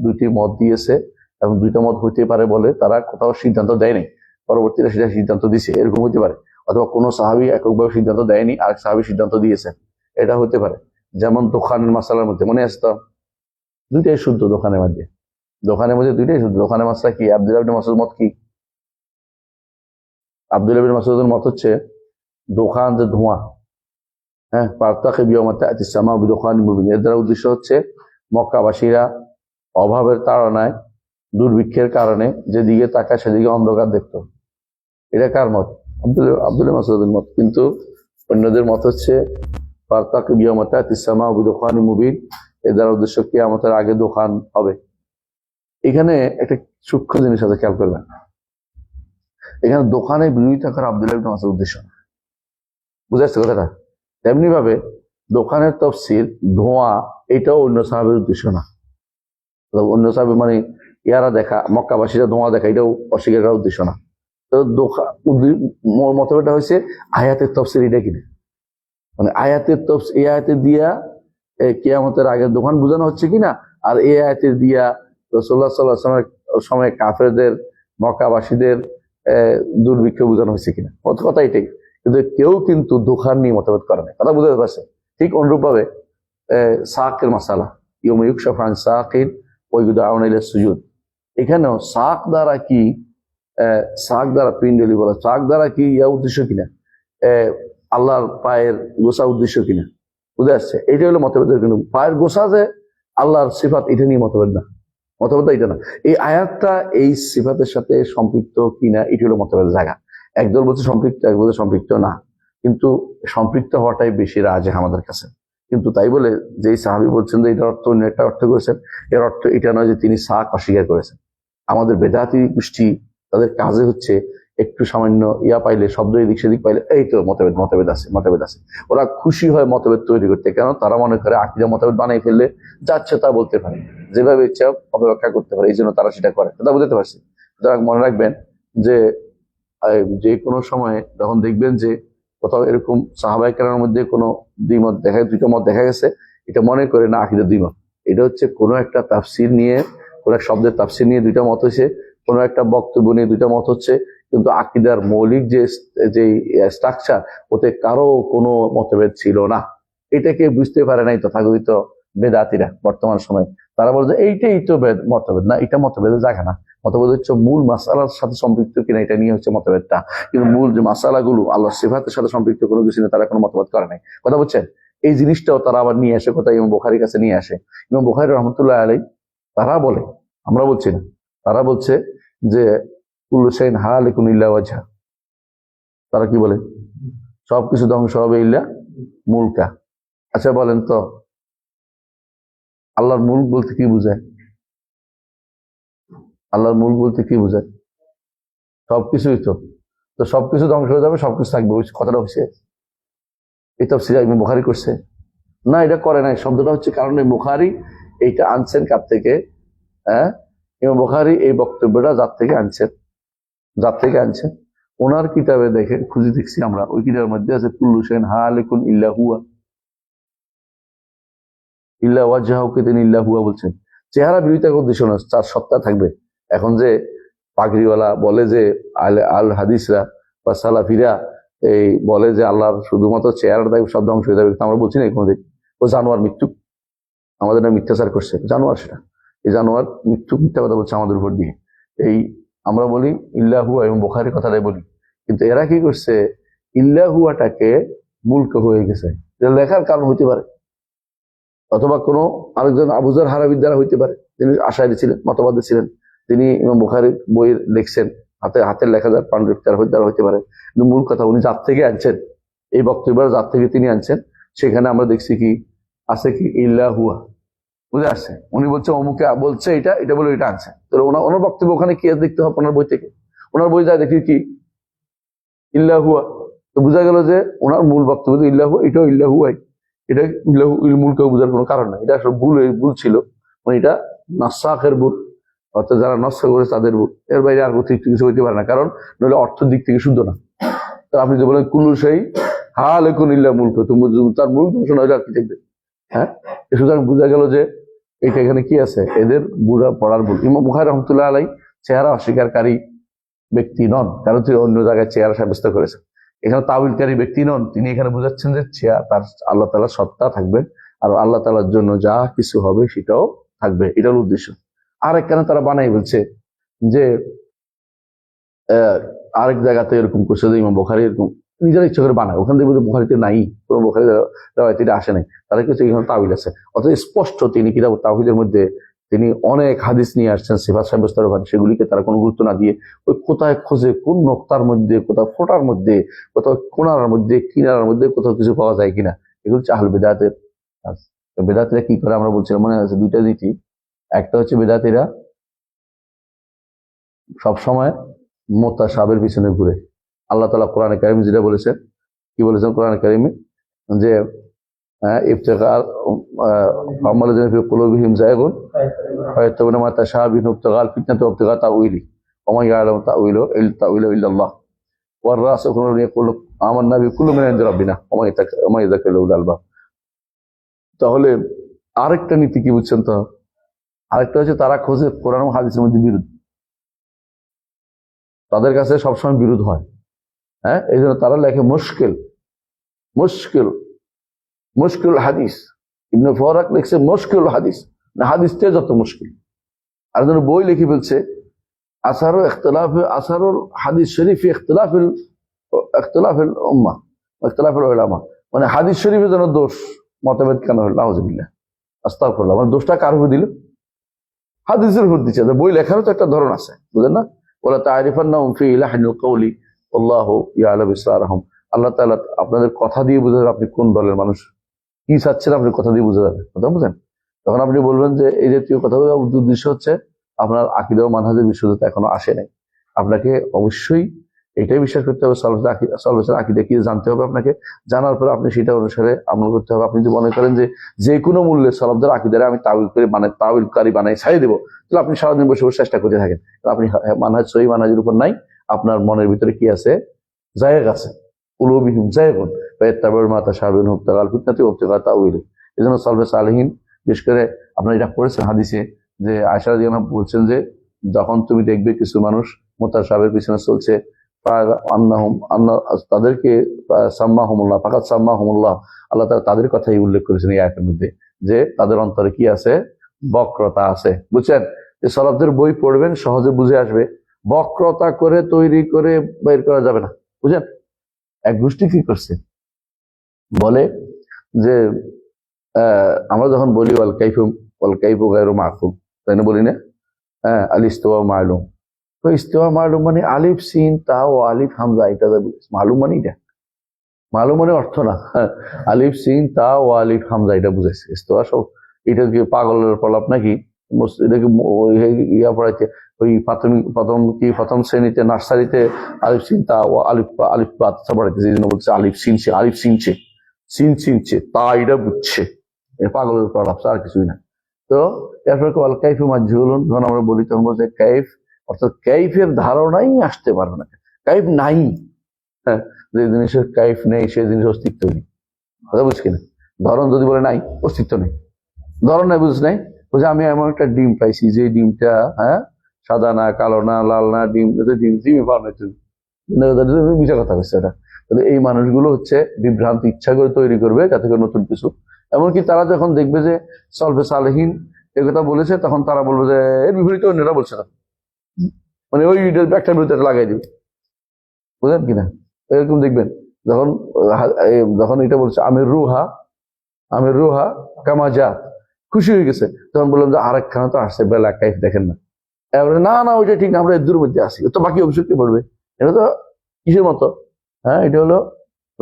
দুইটি মত দিয়েছে এবং দুইটা মত হইতে পারে বলে তারা কোথাও সিদ্ধান্ত দেয় নাই, পরবর্তীতে সেটা সিদ্ধান্ত দিছে, এরকম হতে পারে। অথবা কোনো সাহাবী এককভাবে সিদ্ধান্ত দেয়নি, আরেক সাহাবী সিদ্ধান্ত দিয়েছে, এটা হতে পারে। যেমন দোকানের মাসালার মধ্যে মনে আসতো, দুইটাই শুদ্ধ দোকানের মধ্যে, দুইটাই শুদ্ধ। দোকানের মাসলা কি? আব্দুল্লাহ ইবনে মাসউদের মত কি? আব্দুল্লাহ ইবনে মাসউদের মত হচ্ছে দোকান যে ধোঁয়া, পার্তাকে বিয়মাতে আতিসামা বিদোকান মুবিন, এর দ্বারা উদ্দেশ্য হচ্ছে মক্কাবাসীরা অভাবের তাড়নায় দুর্ভিক্ষের কারণে যেদিকে তাকায় সেদিকে অন্ধকার দেখতো। এটা কার মত? আব্দুল্লাহ মাসউদের মত। কিন্তু অন্যদের মত হচ্ছে পার্তাকে বিয়মাতে আতিসামা বিদোকান মুবিন, এর দ্বারা উদ্দেশ্য কিয়ামতের আগে দোকান হবে। এখানে একটা সূক্ষ্ম জিনিস আছে, খেয়াল করবেন। এখানে দোকানে বিরোধিতা করা আব্দুল্লাহ ইবনে মাসউদের উদ্দেশ্য না, বুঝে আসছে কথাটা? তেমনি ভাবে দোকানের তাফসীর ধোঁয়া, এটাও অন্য সাহাবের উদ্দেশ্য না। অন্য সাহাবে মানে ইয়ারা দেখা, মক্কাবাসীরা ধোঁয়া দেখা, এটাও অস্বীকার করার উদ্দেশ্য না। তো মতভেদটা হয়েছে আয়াতের তাফসীর এটা কিনা, মানে আয়াতের তাফসীর, এই আয়াতের দিয়া কিয়ামতের আগের দোকান বোঝানো হচ্ছে কিনা, আর এই আয়াতের দিয়া রাসূলুল্লাহ সাল্লাল্লাহু আলাইহি ওয়াসাল্লামের সময় কাফেরদের, মক্কাবাসীদের দুর্ভিক্ষ বোঝানো হয়েছে কিনা, কথা এটাই। কিন্তু কেউ কিন্তু দোকান নিয়ে মতভেদ করে না, কথা বুঝতে পারছে? ঠিক অনুরূপ ভাবে সাকের মাসালা, ইয়াউমা ইউকশাফু আন সাকিন ওয়া ইউদআউনা ইলা সুজুদ, এখানেও সাক দ্বারা কি, সাক দ্বারা পিন্ডলি বলা, সাক দ্বারা কি ইয়া উদ্দেশ্য কিনা, আল্লাহর পায়ের গোসা উদ্দেশ্য কিনা, বুঝে আসছে? এটা হলো মতভেদের। কিন্তু পায়ের গোসা যে আল্লাহর সিফাত, এটা নিয়ে মতভেদ না, মতভেদ এটা না। এই আয়াতটা এই সিফাতের সাথে সম্পৃক্ত কিনা, এটা হলো মতভেদের জায়গা। একদল বলছে সম্পৃক্ত, এক বলছে সম্পৃক্ত না, কিন্তু সম্পৃক্ত হওয়াটাই বেশি রাজে আমাদের কাছে। কিন্তু তাই বলে যে সাহাবী বলছেন যে এটার অর্থ, অন্য একটা অর্থ করেছেন, এর অর্থ এটা নয় যে তিনি সাক অস্বীকার করেছেন। আমাদের বেদাতি গোষ্ঠী, তাদের কাজে হচ্ছে একটু সামান্য ইয়া পাইলে, শব্দ এদিক সেদিক পাইলে, এই তো মতভেদ আছে। ওরা খুশি হয় মতভেদ তৈরি করতে, কেন? তারা মনে করে আকীদা মতভেদ বানাই ফেললে যাচ্ছে তা বলতে পারে, যেভাবে ইচ্ছা অপব্যাখ্যা করতে পারে, এই জন্য তারা সেটা করে। কথা বুঝতে পারছি? সুতরাং মনে রাখবেন যে কোনো সময়ে যখন দেখবেন যে কোথাও এরকম সাহাবায়ে কেরামের মধ্যে কোনো দ্বিমত দুইটা মত দেখা গেছে, এটা মনে করে না আকীদার দ্বিমত। এটা হচ্ছে কোনো একটা তাফসীর নিয়ে, কোনো এক শব্দের তাফসীর নিয়ে দুইটা মত হয়েছে, কোনো একটা বক্তব্য নিয়ে দুইটা মত হচ্ছে, কিন্তু আকীদার মৌলিক যে স্ট্রাকচার, ওতে কারো কোনো মতভেদ ছিল না। এটাকে বুঝতে পারে নাই তথাকথিত বেদাতিরা বর্তমান সময়ে। তারা বলে যে এইটাই তো মতভেদ না, এটা মতভেদের জায়গা না। মতভেদ হচ্ছে মূল মাসালার সাথে সম্পৃক্ত কিনা, এটা নিয়ে হচ্ছে মতভেদটা। কিন্তু মূল যে মাসালাগুলো আল্লাহর সিফাতের সাথে সম্পৃক্ত কোনো কিছু নিয়ে তারা কোনো মতভেদ করে নাই। কথা বুঝছেন? এই জিনিসটাও তারা আবার নিয়ে আসে, কোথায়? ইমাম বুখারীর কাছে নিয়ে আসে। ইমাম বুখারী রাহমাতুল্লাহ আলাইহি তারা বলে, আমরা বলছি না, তারা বলছে যে কুল্লু শাইইন হালিকুন ইল্লা ওয়াজহা। তারা কি বলে? সবকিছু ধ্বংস হবে ইল্লা মুলকা। আচ্ছা বলেন তো, আল্লাহর মুলক বলতে কি বোঝায়? আল্লাহর মুলক বলতে কি বোঝায়? সবকিছুই তো সবকিছু ধ্বংস হয়ে যাবে, সবকিছু থাকবে, ওই কথাটা হচ্ছে এই তাফসীর ইমাম বুখারী করছে না, এটা করে নাই। শব্দটা হচ্ছে, কারণ এই বুখারী এইটা আনছেন কার থেকে? ইমাম বুখারী এই বক্তব্যটা যার থেকে আনছেন ওনার কিতাবে দেখে খুঁজে দেখছি আমরা, ওই কিতাবের মধ্যে আছে কুল্লু শাইইন হালিকুন ইল্লা হুয়া, ইল্লা ওয়াজহাহুকে তিনি ইল্লা হুয়া বলছেন। চেহারা বিরোধিতার উদ্দেশ্য না, তার সত্তা থাকবে। এখন যে পাগড়িওয়ালা বলে যে আল হাদিসরা বা সালাফিরা এই বলে যে আল্লাহর শুধুমাত্র চেহারা থাকবে, সব ধ্বংস হয়ে যাবে, আমরা বলছি না কোনোদিন। ও জানোয়ার মৃত্যু, আমাদের না মিথ্যাচার করছে, জানোয়ার সেটা। এই জানোয়ার মিথ্যা কথা বলছে আমাদের উপর দিয়ে। এই আমরা বলি ইল্লা হুয়া এবং বুখারীর কথাটাই বলি, কিন্তু এরা কি করছে? ইল্লা হুয়াটাকে মুলক হয়ে গেছে। লেখার কারণ হইতে পারে, অথবা কোনো আরেকজন আবু যর হারাবির দ্বারা হইতে পারে, তিনি আশায়রী ছিলেন, মতবাদী ছিলেন, তিনি ইমাম বুখারীর বই লিখছেন, হাতের লেখা যার পান্ডিত দ্বারা হইতে পারে। কিন্তু মূল কথা উনি যার থেকে আনছেন, এই বক্তব্যের যার থেকে তিনি আনছেন, সেখানে আমরা দেখছি কি আছে, কি ইল্লা হুয়া, বুঝে আসছে? উনি বলছে অমুকে বলছে এটা বলে এটা আনছে, তো ওনার বক্তব্য ওখানে কি দেখতে হবে? ওনার বই থেকে, ওনার বই যায় দেখি কি ইল্লা হুয়া, তো বোঝা গেল যে ওনার মূল বক্তব্য ইল্লা হুয়া, এটাও ইল্লা হুয়াই। এটা মূলকে বোঝার কোনো কারণ নাই, এটা আসলে ভুল ছিল, মানে এটা নাসাখের ভুল, অর্থাৎ যারা নষ্ট করেছে তাদের ভুল, এর বাইরে আর অতিরিক্ত কিছু হইতে পারে না, কারণ নইলে অর্থের দিক থেকে শুদ্ধ না। তো আপনি যে বলেন কুল্লু শাইইন হাল এখন ইল্লা মুলক, তুমি তার মূল ঘোষণা হইলে আর কি দেখবে। হ্যাঁ, সুতরাং বোঝা গেল যে এইটা এখানে কি আছে, এদের বুড়া পড়ার ভুল। ইমাম বুখারী রহমতুল্লাহ আলাই চেহারা অস্বীকারী ব্যক্তি নন, কারণ তিনি অন্য জায়গায় চেহারা সাব্যস্ত করেছেন। এখানে তাবিলকারী ব্যক্তি নন, তিনি এখানে বোঝাচ্ছেন যে তার আল্লাহ তাআলা সত্তা থাকবেন, আর আল্লাহ তাআলার জন্য যা কিছু হবে সেটাও থাকবে, এটার উদ্দেশ্য। আর একখানে তারা বানাই বলছে যে আরেক জায়গাতে এরকম করছে যে ইমাম বুখারী এরকম নিজের ইচ্ছা করে বানায়, ওখান থেকে বুখারীতে নাই, কোনো বুখারী রাওয়ায়াতে আসে নাই, তারা কিছু এখানে তাবিল আছে। অথচ স্পষ্ট তিনি কিতাব তাওহীদের মধ্যে তিনি অনেক হাদিস নিয়ে আসছেন সিফাত সাব্যস্তের ব্যাপারে, সেগুলিকে তারা কোনো গুরুত্ব না দিয়ে ওই কোথায় খোঁজে, কোন নোক্তার মধ্যে, কোথাও ফোটার মধ্যে, কোথাও কোনার মধ্যে, কিনারার মধ্যে কোথাও কিছু পাওয়া যায় কিনা, এগুলো হচ্ছে আহলে বিদআতের কাজ। বেদাতীরা কি করে আমরা বলছিলাম মনে আছে, দুইটা নীতি। একটা হচ্ছে বেদাতীরা সবসময় মুতাশাবির পিছনে ঘুরে। আল্লাহ তাআলা কোরআনে কারিমে যেটা বলেছেন, কি বলেছেন কোরআনে কারিমে, যে ইফতিগার ফামালাযিনা ফি কুলুবিহিম যায়গুন ফায়াত্তাবিউনা মা তাশাবিহু ইফতিগাল ফিতনাতি ওয়া ইফতিগা তাউইলি ওয়া মা ইয়ালামু তাউইলু ইল্লাল্লাহ ওয়ার রাসিখুনা ইয়াকুলু আমান্না বিকুল্লি মিন ইনদি রাব্বিনা ওয়া মা ইয়াযাক্কারু ইল্লা উলুল আলবাব। তাহলে আরেকটা নীতি কি বুঝছেন তো, আরেকটা হচ্ছে তারা খোঁজে কোরআন ও হাদিসের মধ্যে বিরোধ, তাদের কাছে সবসময় বিরোধ হয়। হ্যাঁ, এই জন্য তারা লেখে মুশকিল মুশকিল মুশকিল হাদিস। ইবনে ফারাক লিখছে মুশকিল হাদিস, না হাদিসটা যত মুশকিল। আর যেন বই লিখে ফেলছে আসারুল হাদিস শরীফ ইখতিলাফিল উম্মাহ ইখতিলাফিল উলামা, মানে হাদিস শরীফের জন্য দোষ মতভেদ কেন হল, নাউযুবিল্লাহ আস্তাগফিরুল্লাহ। মানে দোষটা কার উপর দিল? হাদিসের উপর দিচ্ছে। বই লেখারও তো একটা ধরন আছে, বুঝলেন না? ওয়ালা তা'রিফান্নাহুম ফি লাহনিল কওলি আল্লাহু ইয়ালামু ইসরারহুম। আল্লাহ তাআলা আপনাদের কথা দিয়ে বুঝে যাবে আপনি কোন দলের মানুষ, কি চাচ্ছেন আপনি কথা দিয়ে বুঝে যাবে, কথা বুঝেন? তখন আপনি বলবেন যে এই জাতীয় কথাগুলো উদ্দেশ্য হচ্ছে আপনার আকীদা ও মানহাজের বিশুদ্ধতা এখনো আসে নাই। আপনাকে অবশ্যই এটাই বিশ্বাস করতে হবে, সালফের আকীদা কি জানতে হবে আপনাকে, জানার পরে আপনি সেটা অনুসারে আমল করতে হবে। আপনি যদি মনে করেন যে কোনো মূল্যে সালফদের আকীদারে আমি তাউইলকারী বানাই ছাড়িয়ে দেবো, তাহলে আপনি সারাদিন বসে বসে চেষ্টা করতে থাকেন, আপনি মানহাজ সহি মানহাজের উপর নাই, আপনার মনের ভিতরে কি আছে, জায়েগ আছে, কুলুবিহিম যায়গুন ফায়াত্তাবিউনা মা তাশাবিহু ইফতিগাল ফিতনাতি ওয়া ইফতিগা তাউইলি। এজন্য সালফে সালেহিন বিশেষ করে আপনারা এটা পড়েছেন হাদিসে, যে আয়েশা রাদিয়াল্লাহু আনহা বলছেন যে যখন তুমি দেখবে কিছু মানুষ মুতাশাবির পিছনে চলছে, তাদেরকে সাম্মাহুমুল্লাহ ফাকাত সাম্মাহুমুল্লাহ, আল্লাহ তাআলা তাদের কথাই উল্লেখ করেছেন এই আয়াতের মধ্যে, যে তাদের অন্তরে কি আছে, বক্রতা আছে। বুঝছেন? যে সালাফদের বই পড়বেন সহজে বুঝে আসবে, বক্রতা করে তৈরি করে বের করা যাবে না। বুঝছেন? এক গোষ্ঠী কি করছে, বলে যে আমরা যখন বলি ওয়াল কাইফু গায়রু মাকুম, তাই না বলি না? হ্যাঁ, আল ইস্তিওয়া মালুম। তো ইস্তিওয়া মালুম মানে আলিফ সিন তা ও আলিফ হামজা, এটা মালুম মানে এটা মালুম মানে অর্থ না, আলিফ সিন তা ও আলিফ হামজা এটা বুঝাইছে ইস্তিওয়া। সব এটা কি পাগলের প্রলাপ নাকি? এটাকে ইয়া পড়াইতে ওই প্রথম শ্রেণীতে নার্সারিতে আলিফ সিন তা ও আলিফ বাচ্চা পড়াইতেছে, এই জন্য বলছে আলিফ সিনছে তা এটা বুঝছে, পাগলের প্রলাপ আর কিছুই না। তো এরপর ওয়াল কাইফু মাজহুলুন, যখন আমরা বলি তখন বলছে কাইফ, অর্থাৎ কাইফের ধারণাই আসতে পারবে না, কাইফ নাই। হ্যাঁ, যে জিনিসের কাইফ নেই সেই জিনিস অস্তিত্ব নেই, কথা বুঝছি কিনা? ধরন যদি বলে নাই, অস্তিত্ব নেই, ধরন নাই, বুঝছ নাই? বলছে আমি এমন একটা ডিম পাইছি যে ডিমটা সাদা না, কালো না, লাল না, ডিমই পাও না তুমি, মিশা কথা বলছে এটা। এই মানুষগুলো হচ্ছে বিভ্রান্তি ইচ্ছা করে তৈরি করবে যাতে করে নতুন কিছু, এমনকি তারা যখন দেখবে যে সালফে সালেহিন একথা বলেছে, তখন তারা বলবে যে এর বিপরীতে অন্যরা বলছে না, মানে ওই একটা বিরুদ্ধে লাগাই দিবে, বুঝলেন কিনা? এরকম দেখবেন যখন এটা বলছে আমির রুহা কামাজা, খুশি হয়ে গেছে, তখন বললাম যে আরেকখানা তো আসছে বেলা কাইফ দেখেন না, এবারে না ওইটা ঠিক না, আমরা এর মধ্যে আসি, তো বাকি অভিযোগ কি পড়বে? এটা তো কিসের মতো? হ্যাঁ, এটা হলো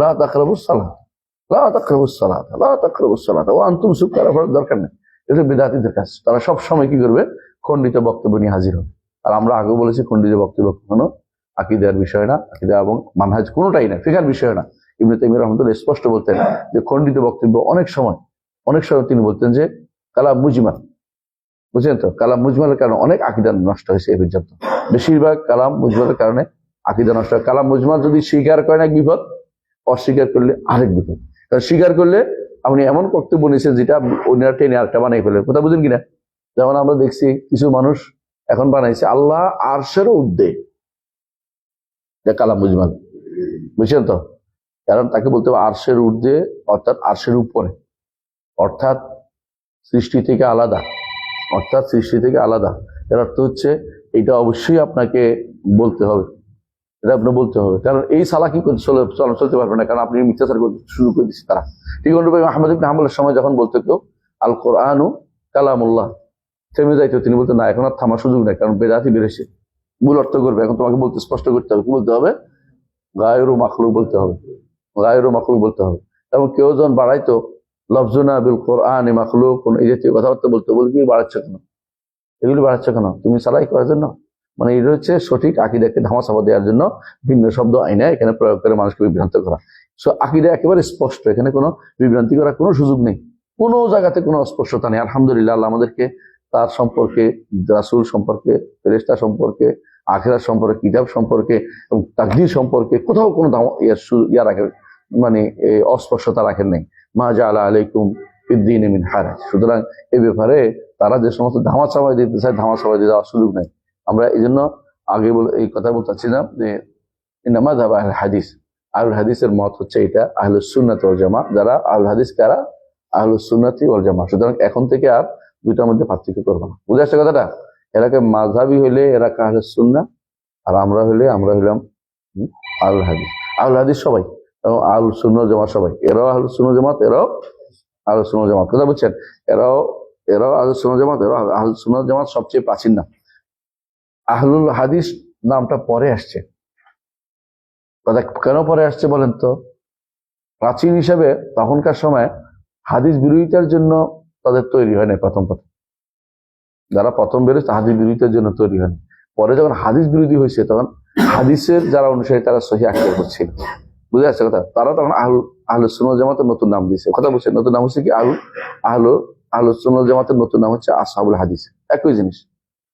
লা তাকরাবুস সালাত ওয়া আনতুম সুকারা, দরকার নেই। এটা বিদআতীদের কাজ, তারা সব সময় কি করবে, খণ্ডিত বক্তব্য নিয়ে হাজির হবে। আর আমরা আগেও বলেছি খণ্ডিত বক্তব্য কখনো আকীদার বিষয় না, আকীদা এবং মানহাজ কোনোটাই না, ফিকহের বিষয় না। ইবনে তাইমিয়া রাহমাতুল্লাহ স্পষ্ট বলতেন যে খণ্ডিত বক্তব্য অনেক সময় তিনি বলতেন যে কালাম মুজমাল, বুঝলেন তো? কালাম মুজমালের কারণে অনেক আকীদা নষ্ট হয়েছে এই পর্যন্ত, বেশিরভাগ কালাম মুজমালের কারণে আকীদা নষ্ট হয়। কালাম মুজমাল যদি স্বীকার করেন এক বিপদ, অস্বীকার করলে আরেক বিপদ। কারণ স্বীকার করলে আপনি এমন বক্তব্য নিয়েছেন যেটা অন্যরা টেনে আরেকটা বানাই ফেলেন। কথা বুঝেন কিনা? যেমন আমরা দেখছি কিছু মানুষ এখন বানাইছে আল্লাহ আরশেরও ঊর্ধ্বে, এটা কালাম মুজমাল, বুঝছেন তো? কারণ তাকে বলতে হবে আরশের ঊর্ধ্বে, অর্থাৎ আরশের উপরে, অর্থাৎ সৃষ্টি থেকে আলাদা, অর্থাৎ সৃষ্টি থেকে আলাদা। এর অর্থ হচ্ছে এটা অবশ্যই আপনাকে বলতে হবে, এটা আপনার বলতে হবে। কারণ এই সালাকি চলতে পারবে না, কারণ আপনি মিথ্যাচার শুরু করে দিচ্ছে তারা। ঠিক অনুরূপে আহমদ ইবনে হাম্বলের সময় যখন বলতে কেউ আল কোরআনু কালামুল্লাহ, থেমে যাইতো, তিনি বলতেন না, এখন আর থামার সুযোগ নেই, কারণ বেদাতি বেড়েছে, ভুল অর্থ করবে। এখন তোমাকে বলতে স্পষ্ট করতে হবে, কি বলতে হবে? গায়রু মাখলুক বলতে হবে, গায়রু মাখলুক বলতে হবে। এবং কেউ যখন বাড়াইতো লফজুনা বিল কোরআন মাখলুক, কোন এই জাতীয় কথাবার্তা বলতে বলে, কি বাড়াচ্ছ কেন, এগুলি বাড়াচ্ছ কেন, তুমি সালাই করার জন্য? মানে এটা হচ্ছে সঠিক আকিদাকে ধামাচাপা দেওয়ার জন্য ভিন্ন শব্দ আইনে এখানে প্রয়োগ করে মানুষকে বিভ্রান্ত করা। সো আকিদা একেবারে স্পষ্ট, এখানে কোনো বিভ্রান্তি করার কোনো সুযোগ নেই, কোনো জায়গাতে কোনো অস্পষ্টতা নেই। আলহামদুলিল্লাহ, আল্লাহ আমাদেরকে তার সম্পর্কে, রাসূল সম্পর্কে, ফেরেশতা সম্পর্কে, আখিরাত সম্পর্কে, কিতাব সম্পর্কে এবং তাকদীর সম্পর্কে কোথাও কোনো ইয়া রাখেন, মানে অস্পষ্টতা রাখেন নাই। মা জাআলা আলাইকুম ফিদ্দীনি মিন হারাজ। সুতরাং এই ব্যাপারে তারা যে সমস্ত ধামাচাপাই দিতে চায়, ধামাচাপাই দিয়ে দেওয়ার সুযোগ নেই। আমরা এই জন্য আগে এই কথা বলতেছিলাম যে নামাযাব আহলে হাদিস, আহলুল হাদিসের মত হচ্ছে এটা, আহলুস সুন্নাত ওয়াল জামা। যারা আহলুল হাদিস কারা? আহলুস সুন্নাতি ওয়াল জামা। সুতরাং এখন থেকে আর দুইটার মধ্যে পার্থক্য করবো না। বুঝে আসছে কথাটা? এরাকে মাযহাবী হইলে এরা আহলুস সুন্নাহ, আর আমরা হইলাম আহলুল হাদিস। আহলুল হাদিস সবাই এবং আহলুস সুন্নাহ জামাত সবাই, এরাও আহলুস সুন্নাহ জামাত, এরাও আহলুস সুন্নাহ জামাত। কথা বুঝছেন? এরাও আহলুস সুন্নাহ জামাত, এরাও আহলুস সুন্নাহ জামাত। সবচেয়ে প্রাচীন নাম আহলুল হাদিস নামটা পরে আসছে। কথা কেন পরে আসছে বলেন তো? প্রাচীন হিসাবে তখনকার সময় হাদিস বিরোধিতার জন্য তাদের তৈরি হয় না। প্রথম যারা প্রথম বেরোচ্ছে হাদিস বিরোধিতার জন্য তৈরি হয়নি। পরে যখন হাদিস বিরোধী হয়েছে, তখন হাদিসের যারা অনুসারী তারা সহিহ আকিদা করছিল। বুঝে আসছে কথা? তারা তখন আহলুস সুন্নাহ জামাতের নতুন নাম দিয়েছে। কথা বলছেন? নতুন নাম হচ্ছে কি? আহলুস সুন্নাহ জামাতের নতুন নাম হচ্ছে আসহাবুল হাদিস। একই জিনিস,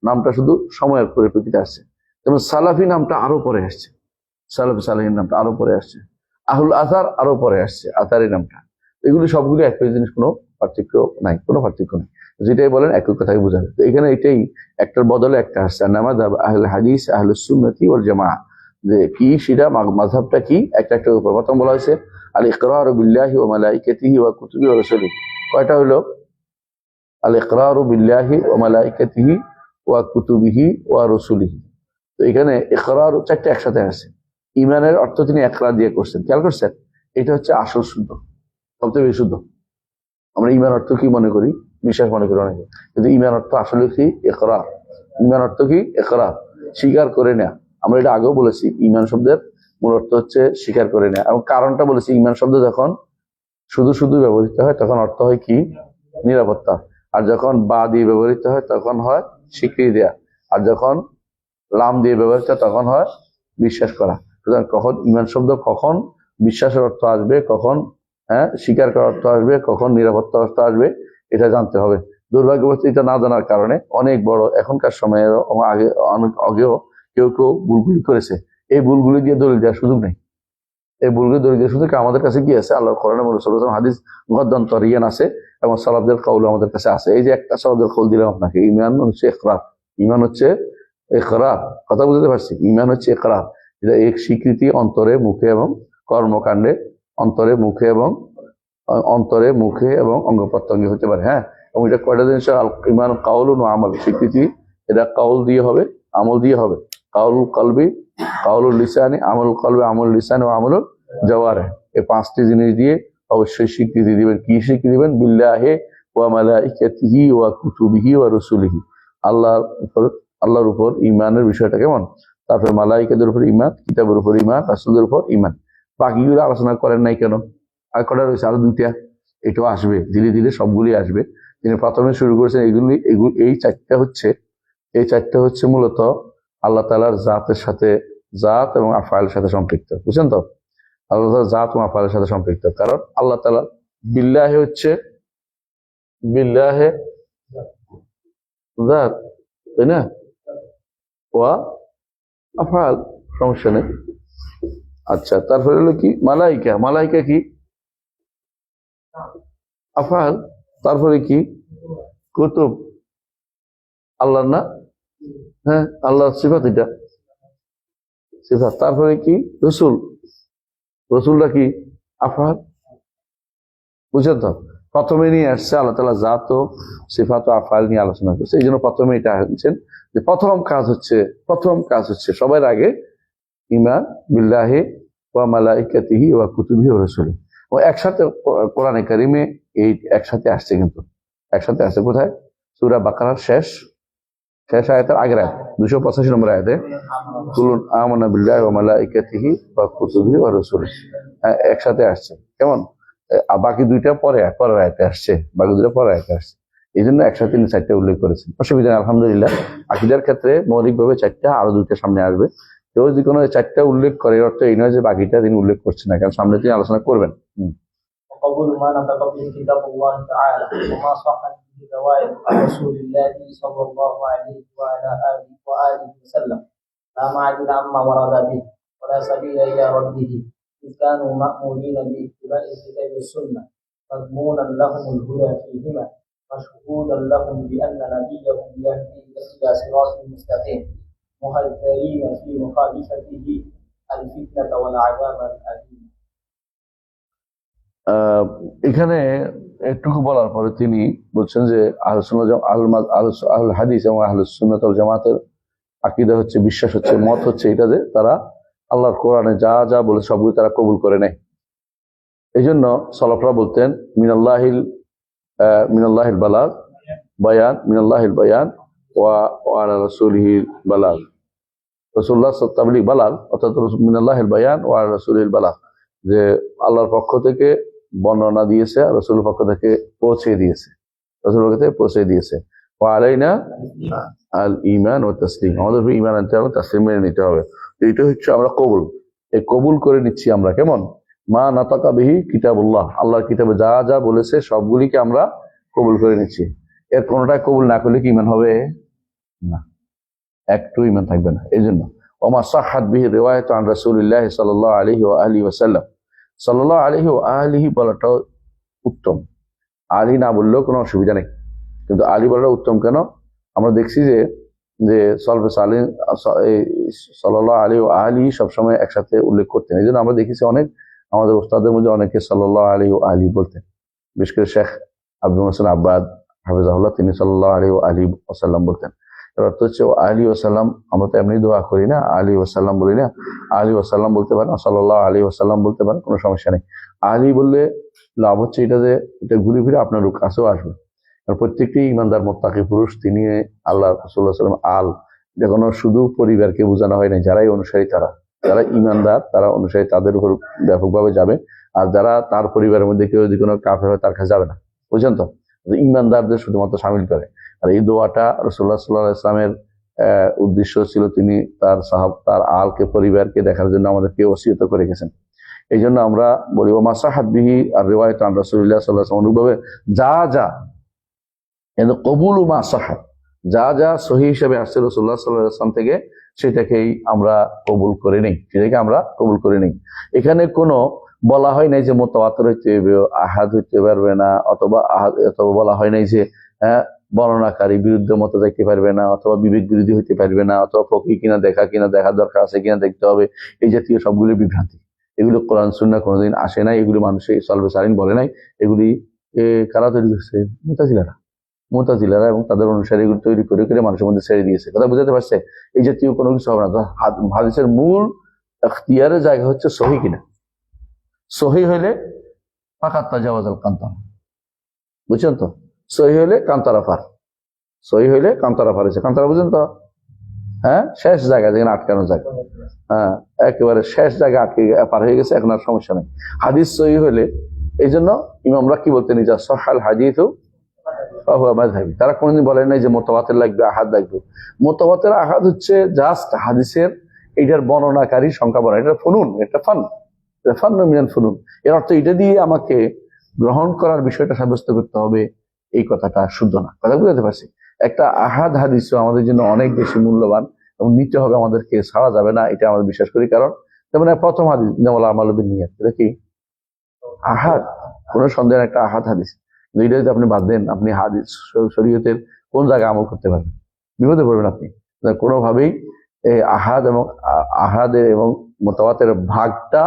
নামটা শুধু সময়ের পরিপ্রেক্ষিতে আসছে। যেমন সালাফি নামটা আরো পরে আসছে, সালাফি সালেহীন নামটা আরো পরে আসছে, আহলুল আসার আরো পরে আসছে, আসারি নামটা। এগুলি সবগুলি একই জিনিস, কোনো পার্থক্য নাই, কোনো পার্থক্য নেই। যেটাই বলেন একই কথাই বোঝাবে। তো এখানে এটাই, একটার বদলে একটা আসছে। নামাযাব আহলুল হাদিস আহলুস সুন্নাতি ওয়াল জামাআহ, যে কি সেটা মাযহাবটা কি, একটা উপর। প্রথম বলা হয়েছে আল ইকরারু বিল্লাহি ওয়া মালাইকাতিহি ওয়া কুতুবিহি ওয়া রাসূলিহি। কয়টা হলো? আল ইকরারু বিল্লাহি ওয়া মালাইকাতিহি ওয়া কুতুবিহি ওয়া রাসূলিহি। তো এখানে ইকরার চারটা একসাথে আছে। ইমানের অর্থ তিনি ইকরার দিয়ে করছেন, খেয়াল করছেন? এটা হচ্ছে আসল শুদ্ধ, সবচেয়ে বেশি শুদ্ধ। আমরা ইমান অর্থ কি মনে করি? বিশ্বাস মনে করি অনেকে, কিন্তু ইমান অর্থ আসলে কি? ইকরার। ইমান অর্থ কি? ইকরার, স্বীকার করে নেয়া। আমরা এটা আগেও বলেছি, ইমান শব্দের মূল অর্থ হচ্ছে স্বীকার করে নেয়া। এবং কারণটা বলেছি, ইমান শব্দ যখন শুধু শুধু ব্যবহৃত হয় তখন অর্থ হয় কি? নিরাপত্তা। আর যখন বা দিয়ে ব্যবহৃত হয় তখন হয় স্বীকৃতি দেয়া। আর যখন লাম দিয়ে ব্যবহৃত তখন হয় বিশ্বাস করা। সুতরাং কখন ইমান শব্দ কখন বিশ্বাসের অর্থ আসবে, কখন স্বীকার করার অর্থ আসবে, কখন নিরাপত্তা অর্থ আসবে, এটা জানতে হবে। দুর্ভাগ্যবশত এটা না জানার কারণে অনেক বড় এখনকার সময়ে আগে, অনেক আগেও কেউ ভুলগুলি করেছে। এই ভুলগুলি দিয়ে দলিল দেওয়ার সুযোগ নেই। এই ভুলগুলি দলিল দেওয়ার সুযোগ আমাদের কাছে কি আছে? আল্লাহর কোরআন এবং রাসূলুল্লাহ হাদিস মুকদ্দান্তরিয়ান আছে, এবং সালাফদের কওল আমাদের কাছে আছে। এই যে একটা সালাফদের কওল দিলাম আপনাকে, ঈমান হচ্ছে ইকরার। ঈমান হচ্ছে ইকরার। কথা বুঝতে পারছি? ঈমান হচ্ছে ইকরার, এটা এক স্বীকৃতি অন্তরে, মুখে এবং কর্মকাণ্ডে, অন্তরে মুখে এবং অঙ্গ প্রত্যঙ্গে হতে পারে। হ্যাঁ, এবং এটা কয়টা জিনিস? ঈমান কাউলুন ওয়া আমাল। স্বীকৃতি এটা কাউল দিয়ে হবে, আমল দিয়ে হবে। কাউলুল কলবি, কাউলুল লিসানি, আমলুল কলবি, আমলুল লিসানি ও আমলুল জাওয়ারিহ। এই পাঁচটি জিনিস দিয়ে অবশ্যই স্বীকৃতি দিবেন। কি স্বীকৃতি দিবেন? বিল্লাহি ওয়া মালাইকাতিহি ওয়া কুতুবিহি ওয়া রাসূলিহি। আল্লাহর উপর ঈমানের বিষয়টা কেমন? তারপর মালাইকাদের উপর ঈমান, কিতাবের উপর ঈমান, রাসূলের উপর ঈমান। বাকিগুলো আলোচনা করেন নাই কেন? আর কটা রয়েছে? আরো দুইটা। এটাও আসবে ধীরে ধীরে, সবগুলি আসবে। তিনি প্রথমে শুরু করেছেন এই চারটা হচ্ছে মূলত আল্লাহ তাআলার জাতের সাথে, জাত এবং আফআলের সাথে সম্পৃক্ত। বুঝছেন তো? আল্লাহ তাআলার জাত এবং আফআলের সাথে সম্পৃক্ত। কারণ আল্লাহ তাআলা বিল্লাহি হচ্ছে বিল্লাহি জাত, তাই না? ওয়া আফআল, সমস্যা নেই। আচ্ছা, তারপরে হলো কি মালাইকা, মালাইকা কি আফআল, তারপরে কি কুতুব, আল্লাহ না, হ্যাঁ আল্লাহর সিফাত, এটা সিফাত। তারপরে কি রসুল, রসুলরা কি আফআল, বুঝছেন তো? প্রথমে নিয়ে আসছে আল্লাহ তাআলা জাত ও সিফাত ও আফআল নিয়ে আলোচনা করছে, এই জন্য প্রথমে এটা আনছেন যে প্রথম কাজ হচ্ছে সবার আগে ঈমান বিল্লাহি ওয়া মালাইকাতিহি ওয়া কুতুবিহি ওয়া রাসূলিহি। ও একসাথে কোরআনে কারিমে এই একসাথে আসছে, কিন্তু একসাথে আসছে কোথায়? সূরা বাকারার শেষ আয়াতের আগের আয়াত 285 নম্বর আয়াতে কুলুন আমানা বিল্লাহি ওয়া মালাইকাতিহি ওয়া কুতুবিহি ওয়া রাসূলিহি, একসাথে আসছে। কেমন? বাকি দুইটা পরের আয়াতে আসছে, বাকি দুটো পরের আয়াতে আসছে, এই জন্য একসাথে তিনি চারটা উল্লেখ করেছেন। অসুবিধা নেই, আলহামদুলিল্লাহ। আকীদার ক্ষেত্রে মৌলিকভাবে চারটা, আরো দুইটা সামনে আসবে। কেউ যদি কোনো চারটা উল্লেখ করে, এর অর্থ এই নয় যে বাকিটা তিনি উল্লেখ করছেন না, কারণ সামনে তিনি আলোচনা করবেন। وقبول ما نطق به كتاب الله تعالى وما صحت به رواية عن رسول الله صلى الله عليه وعلى آله وسلم لا معدل عما ورد به ولا سبيل إلى رده إذ كانوا مأمورين باتباع الكتاب والسنة مضمونا لهم الهدى فيهما مشهودا لهم بأن نبيهم يهدي إلى صراط مستقيم محذرين في مخالفته الفتنة والعذاب الأليم। এখানে একটুকু বলার পরে তিনি বলছেন যে আহলুল হাদিস এবং আহলুস সুন্নাত ওয়াল জামাতের আকীদা হচ্ছে, বিশ্বাস হচ্ছে, মত হচ্ছে এটা যে তারা আল্লাহর কোরআনে যা যা বলে সবগুলো তারা কবুল করে নেয়। এই জন্য সালাফরা বলতেন মিনাল্লাহিল বালাগ বায়ান, মিনাল্লাহিল বায়ান ওয়া আলা রাসূলিহিল বালাগ। রাসূলুল্লাহ তাবলীগ বালাগ, অর্থাৎ মিনাল্লাহিল বায়ান ওয়া আলা রাসূলিহিল বালাগ, যে আল্লাহর পক্ষ থেকে বর্ণনা দিয়েছে, রাসূলের পক্ষ থেকে পৌঁছে দিয়েছে, রাসূলের পক্ষ থেকে পৌঁছে দিয়েছে। ওয়া আলাইনা আল ঈমান ওয়া তাসলিম, আমাদের উপর ঈমান আনতে হবে, তাসলিম মেনে নিতে হবে। এটা হচ্ছে আমরা কবুল, এই কবুল করে নিচ্ছি আমরা। কেমন? মা নাতাকা বিহি কিতাবুল্লাহ, আল্লাহর কিতাবে যা যা বলেছে সবগুলিকে আমরা কবুল করে নিচ্ছি। এর কোনটাই কবুল না করলে কি ঈমান হবে না, একটু ঈমান থাকবে না। এই জন্য ওমা সাহহাত বিহি রিওয়ায়াতু আন রাসূলিল্লাহ সাল্লাল্লাহু আলাইহি ওয়া আলিহি ওয়াসাল্লাম, সাল্লাল্লাহু আলাইহি ওয়া আলিহি বলাটাও উত্তম, আলী না বললেও কোনো অসুবিধা নেই, কিন্তু আলী বলাটা উত্তম। কেন? আমরা দেখছি যে সলফে সালিন সাল্লাল্লাহু আলাইহি ওয়া আলিহি সবসময় একসাথে উল্লেখ করতেন। এই জন্য আমরা দেখেছি অনেক আমাদের ওস্তাদের মধ্যে অনেকে সাল্লাল্লাহু আলাইহি ওয়া আলিহি বলতেন, বিশেষ করে শেখ আব্দুল মোহসেন আব্বাদ হাফিজাহুল্লাহ, তিনি সাল্লাল্লাহু আলাইহি ওয়া আলিহি ওয়াসাল্লাম বলতেন। এর অর্থ হচ্ছে আলী ওয়াসাল্লাম, আমরা তো এমনি দোয়া করি না, আলী ওয়াসাল্লাম বলি না, আলী ওয়াসাল্লাম বলতে পারেন, সাল্লাল্লাহু আলাইহি ওয়াসাল্লাম বলতে পারেন, কোনো সমস্যা নেই। আলী বললে লাভ হচ্ছে এটা যে এটা ঘুরে ফিরে আপনার কাছেও আসবে। আর প্রত্যেকটি ইমানদার মুত্তাকি পুরুষ তিনি আল্লাহ রাসূলুল্লাহ সাল্লাল্লাহু আলাইহি ওয়াসাল্লাম আল, এটা কোনো শুধু পরিবারকে বোঝানো হয় না, যারাই অনুসারী যারা ইমানদার, তারা অনুসারী তাদের উপর ব্যাপকভাবে যাবে। আর যারা তার পরিবারের মধ্যে কেউ যদি কোনো কাফের হয় তার কাছে যাবে না, বুঝছেন তো? ইমানদারদের শুধুমাত্র শামিল করে। আর এই দোয়াটা রাসূলুল্লাহ সাল্লাল্লাহু আলাইহি ওয়াসাল্লামের উদ্দেশ্য ছিল তিনি তার আলকে, পরিবারকে দেখার জন্য আমাদেরকে ওসিয়ত করে গেছেন। এই জন্য আমরা বলি ওমা সাহাত বিহি আর রিওয়ায়াত আন রাসূলিল্লাহ সাল্লাল্লাহু আলাইহি ওয়াসাল্লাম, অনুরূপভাবে যা যা কবুলু মা সাহাত, যা যা সহি হিসেবে আসছে রাসূলুল্লাহ সাল্লাল্লাহু আলাইহি ওয়াসাল্লাম থেকে, সেটাকেই আমরা কবুল করে নেই, এখানে কোনো বলা হয় নাই যে মুতাওয়াতির হইতে হবে, আহাদ হইতে পারবে না, অথবা বলা হয় নাই যে বর্ণনাকারী বিরুদ্ধে মত দেখতে পারবে না, অথবা বিবেক বিরোধী হইতে পারবে না, অথবা ফকি কিনা দেখার দরকার আছে কিনা দেখতে হবে। এই জাতীয় সবগুলি বিভ্রান্তি, এগুলো কোরআন সুন্নাহ কোনোদিন আসে নাই, এগুলি মানুষের সলবে সালিন বলে নাই। এগুলি কারা তৈরি করছে? মুতাজিলারা এবং তাদের অনুসারী এগুলো তৈরি করে করে মানুষের মধ্যে ছেড়ে দিয়েছে। কথা বুঝাতে পারছে? এই জাতীয় কোনো কিছু হবে না। হাদিসের মূল ইখতিয়ারের জায়গা হচ্ছে সহি কিনা। সহি হইলে ফাকাত তাজাওয়াজাল কান্তারা, বুঝছেন তো? সহি হইলে কান্তারা পার, সহি হইলে কান্তারা পার হয়েছে। কান্তারা বুঝছেন তো? হ্যাঁ, শেষ জায়গা, যেখানে আটকানো জায়গা, হ্যাঁ একেবারে শেষ জায়গা আটকে পার হয়ে গেছে, এখন আর সমস্যা নেই। হাদিস সহি হইলে, এই জন্য ইমামরা কি বলতেন, যা সহাল হাদিসু ফাহুয়া মাযহাবি, তারা কোনদিন বলেন নাই যে মুতাওয়াতির লাগবে, আহাদ লাগবে। মুতাওয়াতির আহাদ হচ্ছে জাস্ট হাদিসের এইটার বর্ণনাকারী সংখ্যা বলা, এটা ফুনুন, এটা ফান মিনাল ফুনুন। এর অর্থ এটা দিয়ে আমাকে গ্রহণ করার বিষয়টা সাব্যস্ত করতে হবে, এই কথাটা শুদ্ধ না। কথা বুঝতে পারছি? একটা আহাদ হাদিসও আমাদের জন্য অনেক বেশি মূল্যবান এবং নিতে হবে আমাদেরকে, ছাড়া যাবে না, এটা আমাদের বিশ্বাস করি। কারণ যেমন প্রথম হাদিস ইন্নামাল আমালু বিন্নিয়াত, এটা কি আহাদ, কোন সন্দেহের একটা আহাদ হাদিস। এটা যদি আপনি বাদ দেন, আপনি হাদিস শরীয়তের কোন জায়গায় আমল করতে পারবেন? বিপদে পড়বেন আপনি। কোনোভাবেই এই আহাদ এবং আহাদের এবং মোতাওয়াতের ভাগটা,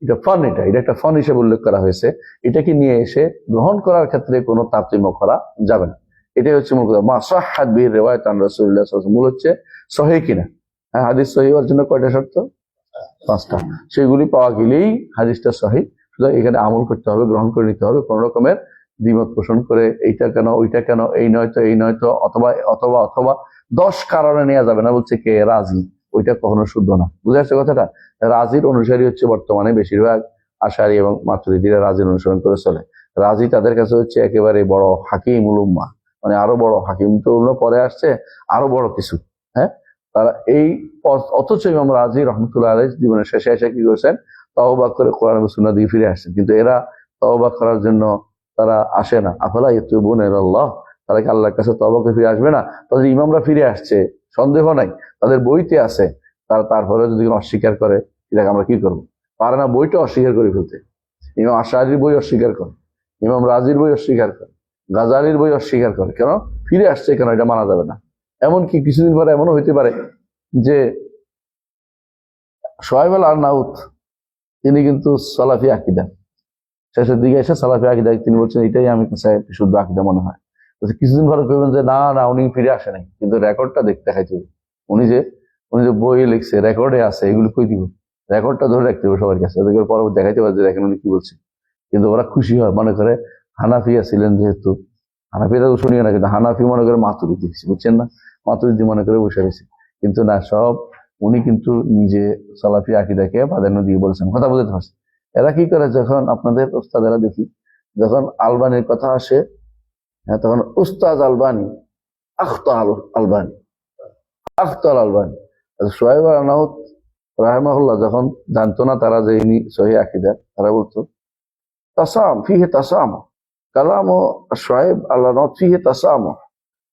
এটা ফান, এটা একটা ফান হিসেবে উল্লেখ করা হয়েছে। এটাকে নিয়ে এসে গ্রহণ করার ক্ষেত্রে কোনো তারতম্য করা যাবে না। এটাই হচ্ছে মূল কথা। মা সাহহাত বিহি রিওয়ায়াত আন রাসূলুল্লাহ সাল্লাল্লাহু আলাইহি ওয়াসাল্লাম, মূল হচ্ছে সহিহ কিনা। হ্যাঁ, হাদিস সহিহ হওয়ার জন্য কয়টা শর্ত? 5টা। সেগুলি পাওয়া গেলেই হাদিসটা সহিহ। সুতরাং এখানে আমল করতে হবে, গ্রহণ করে নিতে হবে। কোন রকমের দ্বিমত পোষণ করে এইটা কেন ওইটা কেন, এই নয়তো এই নয়তো, অথবা অথবা অথবা 10 কারণে নেওয়া যাবে না বলছে কে রাজি, ওইটা কখনো শুদ্ধ না। বুঝে আসছে কথাটা? রাজির অনুসারী হচ্ছে বর্তমানে বেশিরভাগ আশারি এবং মাতুরিদিরা রাজির অনুসরণ করে চলে। রাজি তাদের কাছে হচ্ছে একেবারে বড় হাকিমুল উম্মাহ, মানে আরো বড় হাকিম তো পরে আসছে, আরো বড় কিছু। হ্যাঁ, তারা এই অথচ ইমাম রাজি রহমতুল্লাহ আলাইহি জীবনের শেষে এসে কি করেছেন? তওবা করে কোরআন এবং সুন্নাহ দিয়ে ফিরে আসছেন। কিন্তু এরা তওবা করার জন্য তারা আসে না। আফালা ইয়াতুবুনা ইলাল্লাহ, তারা কি আল্লাহর কাছে তওবা করে ফিরে আসবে না? তাদের ইমামরা ফিরে আসছে, সন্দেহ নাই, তাদের বইতে আছে। তারা তারপরে যদি অস্বীকার করে, এটাকে আমরা কি করবো? পারে না বইটা অস্বীকার করে ফেলতে। ইমাম আশআরীর বই অস্বীকার করে, ইমাম রাজির বই অস্বীকার করে, গাজালির বই অস্বীকার করে। কেন ফিরে আসছে? কেন এটা মানা যাবে না। এমনকি কিছুদিন পরে এমনও হইতে পারে যে শুআয়ব আল-আরনাউত তিনি কিন্তু সালাফি আকীদা, শেষের দিকে এসে সালাফি আকীদা তিনি বলছেন এটাই আমি কাছে শুদ্ধ আকীদা মনে হয়। কিছুদিন পরে কইবেন যে না না উনি ফিরে আসে নাই, কিন্তু রেকর্ডটা দেখতে দেখাইতে হবে। উনি যে বই লিখছে, রেকর্ডে আছে, এগুলো কই দিব? রেকর্ডটা ধরে রাখতে হবে সবার কাছে, ওদের পরবর্তী দেখাইতে পারে যে দেখেন উনি কি বলছে। কিন্তু ওরা খুশি হয়, মনে করে হানাফিয়া ছিলেন যেহেতু, হানাফিরা তো শুনিও না, কিন্তু হানাফি মনে করে মাতুরিদি, বুঝছেন না, মাতুরিদি মনে করে বসে রয়েছে। কিন্তু না, সব উনি কিন্তু নিজে সালাফি আকীদাকে প্রাধান্য দিয়ে বলছেন। কথা বুঝতে পারছেন? এরা কি করে, যখন আপনাদের ওস্তাদেরা দেখি যখন আলবানির কথা আসে, হ্যাঁ, তখন উস্তাদ আলবানি, আলবানি, আলবানি। শুআয়ব আল-আরনাউত রাহিমাহুল্লাহ যখন জানতো না তারা যে ইনি সহিহ আকীদা, তারা বলতো তাসাম ফিহে তাসাম, কালাম ও শুআয়ব আল-আরনাউত ফিহে তাসাম,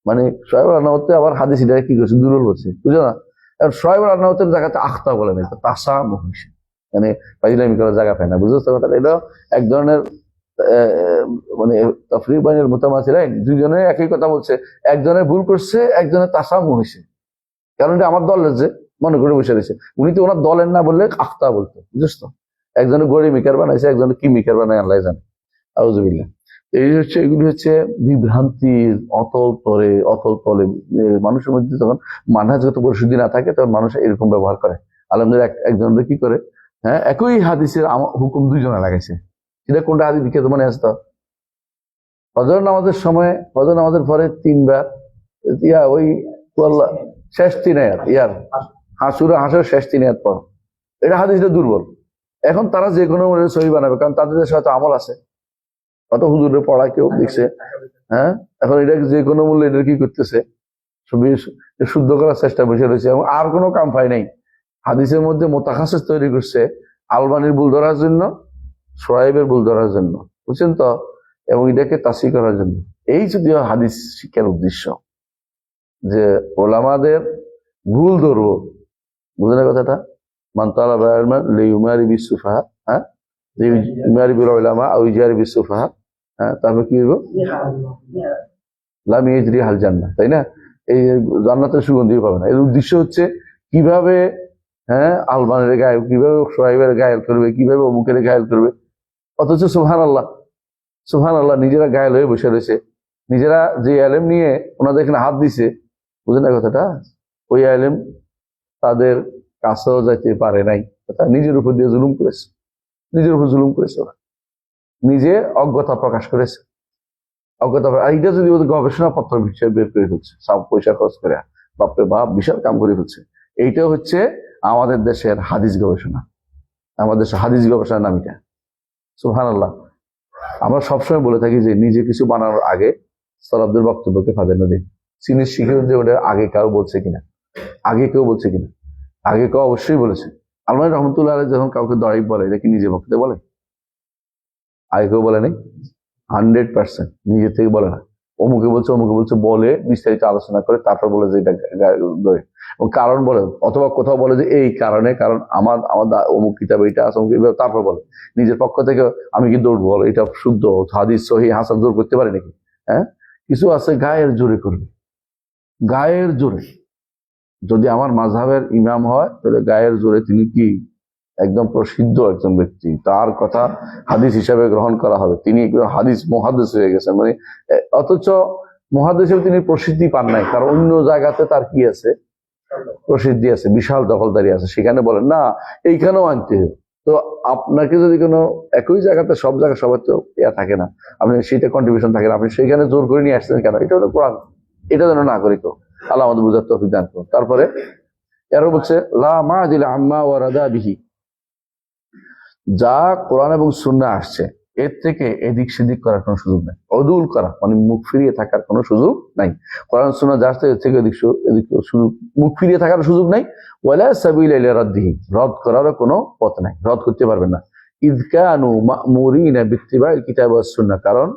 মানে শুআয়ব আল-আরনাউতে আবার হাদিস এটা কি করছে, দুর্বল করছে, বুঝো না? এখন শুআয়ব আল-আরনাউতের জায়গাতে আখতা বলে না, তাসাম হয়েছে, মানে ফাইজলামি করার জায়গা পায় না। বুঝতে কথা? এটা এক ধরনের মানে তাফরিক বাইনের মুতামাসিলাইন, দুইজনে একই কথা বলছে, একজনের ভুল করছে, একজনের তাসামু হয়েছে। কারণ এটা আমার দলের যে মনে করে বসে রয়েছে, উনি তো ওনার দলের না বললে আখতা বলতো, বুঝছ তো? একজনের গড়ি মিকার বানাইছে, একজনের কি মিকার বানায় আল্লাহ জানে। আউযুবিল্লাহ। এই হচ্ছে, এগুলি হচ্ছে বিভ্রান্তির অতল তলে। মানুষের মধ্যে যখন মানহাজগত পরিশুদ্ধি না থাকে, তখন মানুষ এরকম ব্যবহার করে। আলমদের একজনের কি করে, হ্যাঁ, একই হাদিসের হুকুম দুইজনে লাগাইছে। সেটা কোনটা হাদিস দিকে তো মনে আসতো? ফজর নামাজের সময়, ফজর নামাজের পরে 3 বার ওই শেষ 3 আয়াত হাসুর শেষ 3 আয়াত পর, এটা হাদিসটা দুর্বল। এখন তারা যে কোনো সহি বানাবে, কারণ তাদের দেশে হয়তো আমল আছে, কত হুজুরের পড়া কেউ দেখছে। হ্যাঁ, এখন এটা যে কোনো মূল্যে এটা কি করতেছে, শুদ্ধ করার চেষ্টা বসে রয়েছে, এবং আর কোনো কাম পাই নাই। হাদিসের মধ্যে মোতাখাসিস তৈরি করছে আলবানির ভুল ধরার জন্য, শুআয়বের ভুল ধরার জন্য, বুঝছেন তো, এবং এটাকে তাসি করার জন্য। এই যদিও হাদিস শিক্ষার উদ্দেশ্য, যে ওলামাদের ভুল ধরবো, বুঝলেন কথাটা? মান তালাবা ইলমান লিউমারি বিসুফাহা, হ্যাঁ, লিউমারি বিল উলামা আও ইজারি বিসুফাহা, হ্যাঁ, তারপর কি হইব? লাম ইয়াজরি হাল জান্নাহ, তাই না? এই জান্নাতের সুগন্ধিও পাবে না। এর উদ্দেশ্য হচ্ছে কিভাবে, হ্যাঁ, আলবানের গায়ে কিভাবে, শুআয়বের গায়েল করবে, কিভাবে অমুকের গায়েল করবে। অথচ সুবহানাল্লাহ নিজেরা গায়েল হয়ে বসে রয়েছে, নিজেরা যে আলেম নিয়ে ওনাদের এখানে হাত দিছে, বুঝেন না কথাটা? ওই আলেম তাদের কাছেও যাইতে পারে নাই, নিজের উপর দিয়ে জুলুম করেছে, নিজের উপর জুলুম করেছে, ওরা নিজে অজ্ঞতা প্রকাশ করেছে, অজ্ঞতা। আর এটা যদি ওদের গবেষণা পত্র বিষয়ে বের করে ফেলছে, সব পয়সা খরচ করে, বাপরে বাপ, বিশাল কাম করে ফেলছে। এইটা হচ্ছে আমাদের দেশের হাদিস গবেষণা, আমাদের দেশের হাদিস গবেষণার নাম এটা। সুবহানাল্লাহ। আমরা সবসময় বলে থাকি যে নিজে কিছু বানানোর আগে সালাফদের বক্তব্যকে প্রাধান্য দিন। চিনি শিখে যে ওটা আগে কেউ বলছে কিনা, আগে কেউ অবশ্যই বলেছে। আলমানি রহমতুল্লাহ আলাইহি যখন কাউকে দরাইব বলে, এটা কি নিজে বক্তব্য বলে? আগে কেউ বলে নাই, 100% নিজের থেকে বলে না। অমুকে বলছে বলে বিস্তারিত আলোচনা করে তারপর বলে যে এটা ধরে কারণ বলে, অথবা কোথাও বলে যে এই কারণে, কারণ আমার অমুক কিতাবে এটা আছে, তারপর বলে নিজের পক্ষ থেকে আমি কি দৌড় বল এটা শুদ্ধ হাদিস সহি হাসান জোর করতে পারি নাকি? হ্যাঁ, কিছু আছে গায়ের জোরে করবে, গায়ের জোরে। যদি আমার মাযহাবের ইমাম হয় তাহলে গায়ের জোরে তিনি কি একদম প্রসিদ্ধ একজন ব্যক্তি, তার কথা হাদিস হিসাবে গ্রহণ করা হবে, তিনি হাদিস মুহাদ্দিস হয়ে গেছেন, মানে অথচ মুহাদ্দিস হিসেবে তিনি প্রসিদ্ধি পান নাই, কারণ অন্য জায়গাতে তার কি আছে, প্রসিদ্ধি আছে, বিশাল দখলদারি আছে, সেখানে বলেন না এইখানেও আনতে হবে। তো আপনাকে যদি কোনো একই জায়গাতে সব জায়গায় সবার তো ইয়া থাকে না, আপনি সেটা কন্ট্রিবিউশন থাকে না, আপনি সেইখানে জোর করে নিয়ে আসছেন কেন? এটা হলো কোরআন, এটা যেন না করি তো আল্লাহ আমাদের বুঝার তৌফিক দান করুন। তারপরে এরও বলছে লা মা'দিল আম্মা ওয়া রাদা বিহি, যা কোরআন এবং সুন্নাহ আসছে এর থেকে এদিক সেদিক করার কোনো সুযোগ নাই, অদুল করা মানে মুখ ফিরিয়ে থাকার কোনো সুযোগ নাই। কোরআন সুন্নাহ যা আসছে এর থেকে এদিক সুযোগ, মুখ ফিরিয়ে থাকার সুযোগ নাই। ওয়ালা সাবিলা ইলা রাদ্দিহি, রদ করারও কোনো পথ নাই, রদ করতে পারবেন না। ইয কানু মা'মুরিনা বিত্তিবাইল কিতাব ওয়াস সুন্নাহ, কারণ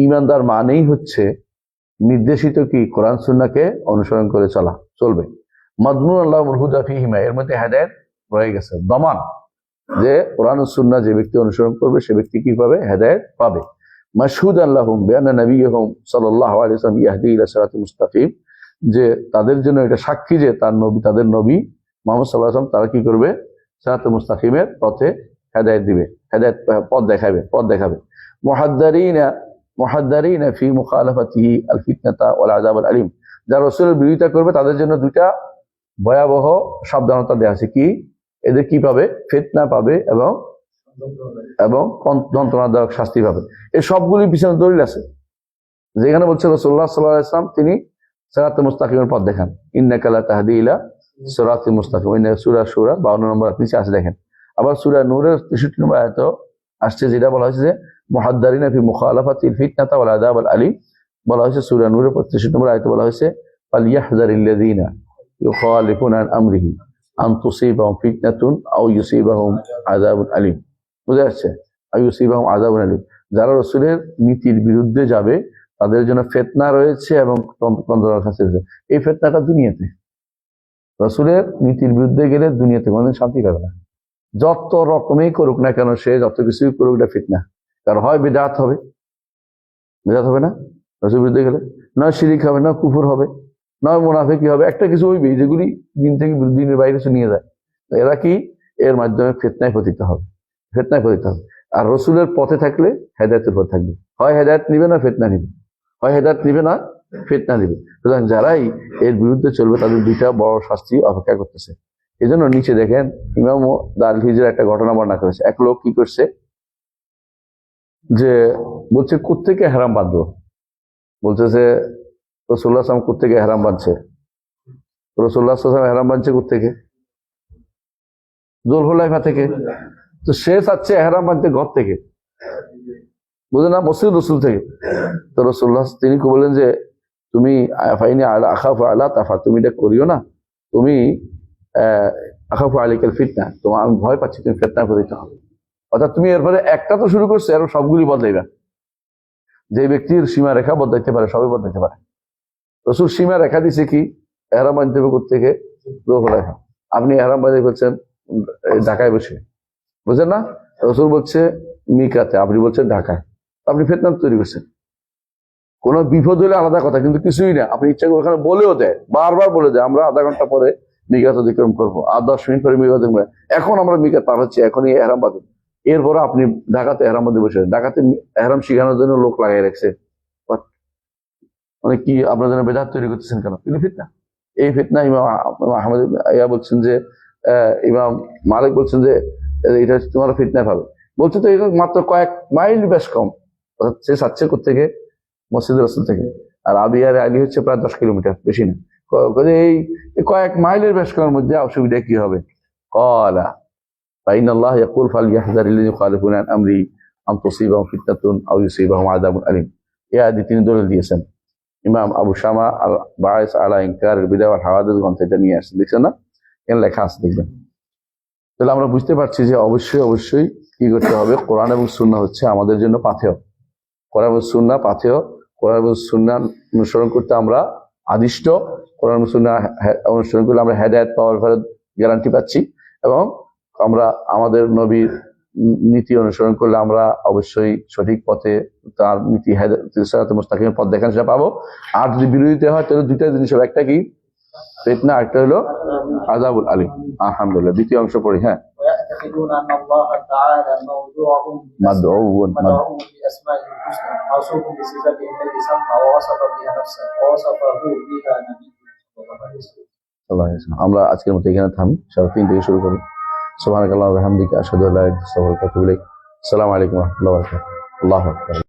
ঈমানদার মানেই হচ্ছে নির্দেশিত কি কোরআন সুন্নাহকে অনুসরণ করে চলবে। মাদমুন আল্লাহুল হুদা ফীহিমা, এর মধ্যে হেদায়েত রয়ে গেছে, দমান যে কোরআন ও সুন্নাহ যে ব্যক্তি অনুসরণ করবে সে ব্যক্তি কি পাবে, হেদায়েত পাবে। মাশহুদান লাহুম বিআন্না নাবিয়্যুহুম সাল্লাল্লাহু আলাইহি ওয়াসাল্লাম ইয়াহদি ইলা সিরাতিল মুস্তাকিম, যে তাদের জন্য এটা সাক্ষী যে তাদের নবী মুহাম্মদ সাল্লাল্লাহু আলাইহি ওয়াসাল্লাম তারা কি করবে, সিরাতুল মুস্তাকিমের পথে হেদায়েত দিবে, হেদায়েত পথ দেখাবে। মুহাদ্দারিনা ফি মুখালাফাতিহি আল ফিতনাতা ওয়াল আযাব আল আলিম, যারা রাসূলের বিরোধিতা করবে তাদের জন্য দুইটা ভয়াবহ সাবধানতা দেওয়া আছে। কি এদের কি পাবে, ফিতনা পাবে এবং যন্ত্রণাদায়ক শাস্তি পাবে। এই সবগুলির পিছনে দলিল আছে, যেখানে বলছে রাসূলুল্লাহ সাল্লাল্লাহু আলাইহি ওয়াসাল্লাম তিনি সিরাতুল মুস্তাকিমের পথ দেখান, ইন্নাকা লা তাহদি ইলা সিরাতিল মুস্তাকিম, সূরা সূরা 52 নম্বর নিচে আছে দেখেন। আবার সূরা নূরের 63 নম্বর আয়াতে আসছে যেটা বলা হয়েছে যে মুহাদ্দারিনা ফি মুখালাফাতিল ফিতনাতা ওয়াল আযাব আল আলিম, বলা হয়েছে সূরা নূরের 63 নম্বর আয়াতে বলা হয়েছে ফালইয়াহযারিল্লাযীনা ইউখালিফুনা আন আমরিহি আন তুসিবাহুম ফিতনাতুন আও ইউসিবাহুম আযাবুন আলিম। বুঝা যাচ্ছে, আও ইউসিবাহুম আযাবুন আলিম, যারা রাসূলের নীতির বিরুদ্ধে যাবে তাদের জন্য ফিতনা রয়েছে এবং যন্ত্রণার শাস্তি রয়েছে। এই ফিতনাটা দুনিয়াতে, রাসূলের নীতির বিরুদ্ধে গেলে দুনিয়াতে কোনোদিন শান্তি পাবে না, যত রকমই করুক না কেন, সে যত কিছুই করুক এটা ফিতনা। কারণ হয় বিদআত হবে না রাসূলের বিরুদ্ধে গেলে, নয় শিরিক হবে, না কুফর হবে, নয় মুনাফিকি হবে, একটা কিছু হইবে যেগুলি দিন থেকে দিনের বাইরে কিছু নিয়ে যায়। এরা কি এর মাধ্যমে ফিতনায় পতিত হবে। আর রাসূলের পথে থাকলে হেদায়েতের পথে থাকবে, হয় হেদায়েত নিবে না ফিতনা নিবে, সুতরাং যারাই এর বিরুদ্ধে চলবে তাদের দুইটা বড় শাস্তি অপেক্ষা করতেছে। এই জন্য নিচে দেখেন ইমাম দারুল হিজরা একটা ঘটনা বর্ণনা করেছে। এক লোক কি করছে, যে বলছে কোত্থেকে হারাম বাঁধবো, বলতেছে রাসূলুল্লাহ সাল্লাল্লাহু আলাইহি ওয়াসাল্লাম কোত্থেকে হারাম বাঁধছে, রাসূলুল্লাহ সাল্লাল্লাহু আলাইহি ওয়াসাল্লাম হারাম বাঁধছে কোত্থেকে, যুলহুলাইফা থেকে। তো সে চাচ্ছে এহরাম বাঁধতে ঘর থেকে, বুঝে না, মসজিদ রাসূল থেকে। তো রাসূলুল্লাহ তিনি বললেন যে তুমি ফাইনি আখাফু আলা তাফা, তুমি এটা করিও না, তুমি আখাফু আলাইকাল ফিতনা, তোমার আমি ভয় পাচ্ছি তুমি ফিতনায় পতিত হবে। অর্থাৎ তুমি এরপরে একটা তো শুরু করছো, আর সবগুলি বদলাইবা। যে ব্যক্তির সীমা রেখা বদলাইতে পারে সবই বদলাইতে পারে। রাসূল সীমা রেখা দিছে কি, এহরাম বাঁধতে হবে কোত্থেকে, যুলহুলাইফা। আপনি এহরাম বাঁধে ফেলছেন ঢাকায় বসে, বুঝলেন না, রাসূল বলছে মিকাতে, আপনি বলছেন ঢাকায়, আপনি ফিতনা তৈরি করছেন। কোনো বিপদ হলে আলাদা কথা, কিন্তু কিছুই না, আপনি ইচ্ছা করে ওখানে বলেও দেয়, বারবার বলে দেয় আমরা আধা ঘন্টা পরে মিকাত অতিক্রম করবো, আর 10 মিনিট পরে মিকাত অতিক্রম, এখন আমরা মিকাত পার হচ্ছি, এখনই এহরাম বাঁধুন। এরপরে আপনি ঢাকাতে এহরাম বাঁধে বসে, ঢাকাতে এহরাম শিখানোর জন্য লোক লাগাই রাখছে, মানে কি আপনার জন্য বেদাত তৈরি করতেছেন কেন? কিন্তু ফিতনা, এই ফিতনা ইমাম আহমদ বলছেন যে, ইমাম মালিক বলছেন যে এটা তোমার ফিতনায় পাবে। বলছে তো এটা মাত্র কয়েক মাইল বেশ কম, সে চাচ্ছে কোত্থেকে, মসজিদ রাসূল থেকে। আর আবিয়ার আলী হচ্ছে প্রায় 10 কিলোমিটার, বেশি না। এই কয়েক মাইলের বেশ কমের মধ্যে অসুবিধা কি হবে? ক্বালা ফাইনাল্লাহ ইয়াকুল ফালইয়াহযারিল্লাযীনা ইউখালিফুনা আন আমরি আন তুসিবাহুম ফিতনাতুন আও ইউসিবাহুম আযাবুন আলীম। এই আয়াতে তিনি দলিল দিয়েছেন। ইমাম আবু শামা আল বাঈস আলা ইনকারিল বিদআ ওয়াল হাওয়াদিস গ্রন্থে এটা নিয়ে আসছেন, দেখছেন না, এখানে লেখা আছে দেখবেন। তাহলে আমরা বুঝতে পারছি যে অবশ্যই কি করতে হবে, কোরআন এবং সুন্নাহ হচ্ছে আমাদের জন্য পাথেয়, কোরআন এবং সুন্নাহ পাথেয়, কোরআন এবং সুন্নাহ অনুসরণ করতে আমরা আদিষ্ট। কোরআন এবং সুন্নাহ অনুসরণ করলে আমরা হেদায়েত পাওয়ার গ্যারান্টি পাচ্ছি, এবং আমরা আমাদের নবীর নীতি অনুসরণ করলে আমরা অবশ্যই সঠিক পথে তার নীতি সিরাত মুস্তাকিমের পথ দেখান সেটা পাবো। আর যদি বিরোধিতা হয় তাহলে দুইটা জিনিস হবে, একটা কি ফিতনা, একটা হলো আযাবুল আলিম। আলহামদুলিল্লাহ, দ্বিতীয় অংশ পড়ি। হ্যাঁ, ويعتقدون أن الله تعالى মাদউউন مدعو بأسمائه الحسنى موصوف بصفاته التي سمى ووصف بها نفسه ووصفه بها نبيه صلى الله عليه وسلم। আমরা আজকের মতো এখানে থামি, 3:30 থেকে শুরু করি। সুবহানাকাল্লাহু ওয়া বিহামদিকা আশহাদু আল্লা ইলাহা ইল্লা আনতা আস্তাগফিরুকা ওয়া আতুবু ইলাইক। আসসালামু আলাইকুম ওয়া রাহমাতুল্লাহি ওয়া বারাকাতুহু। আল্লাহু আকবার।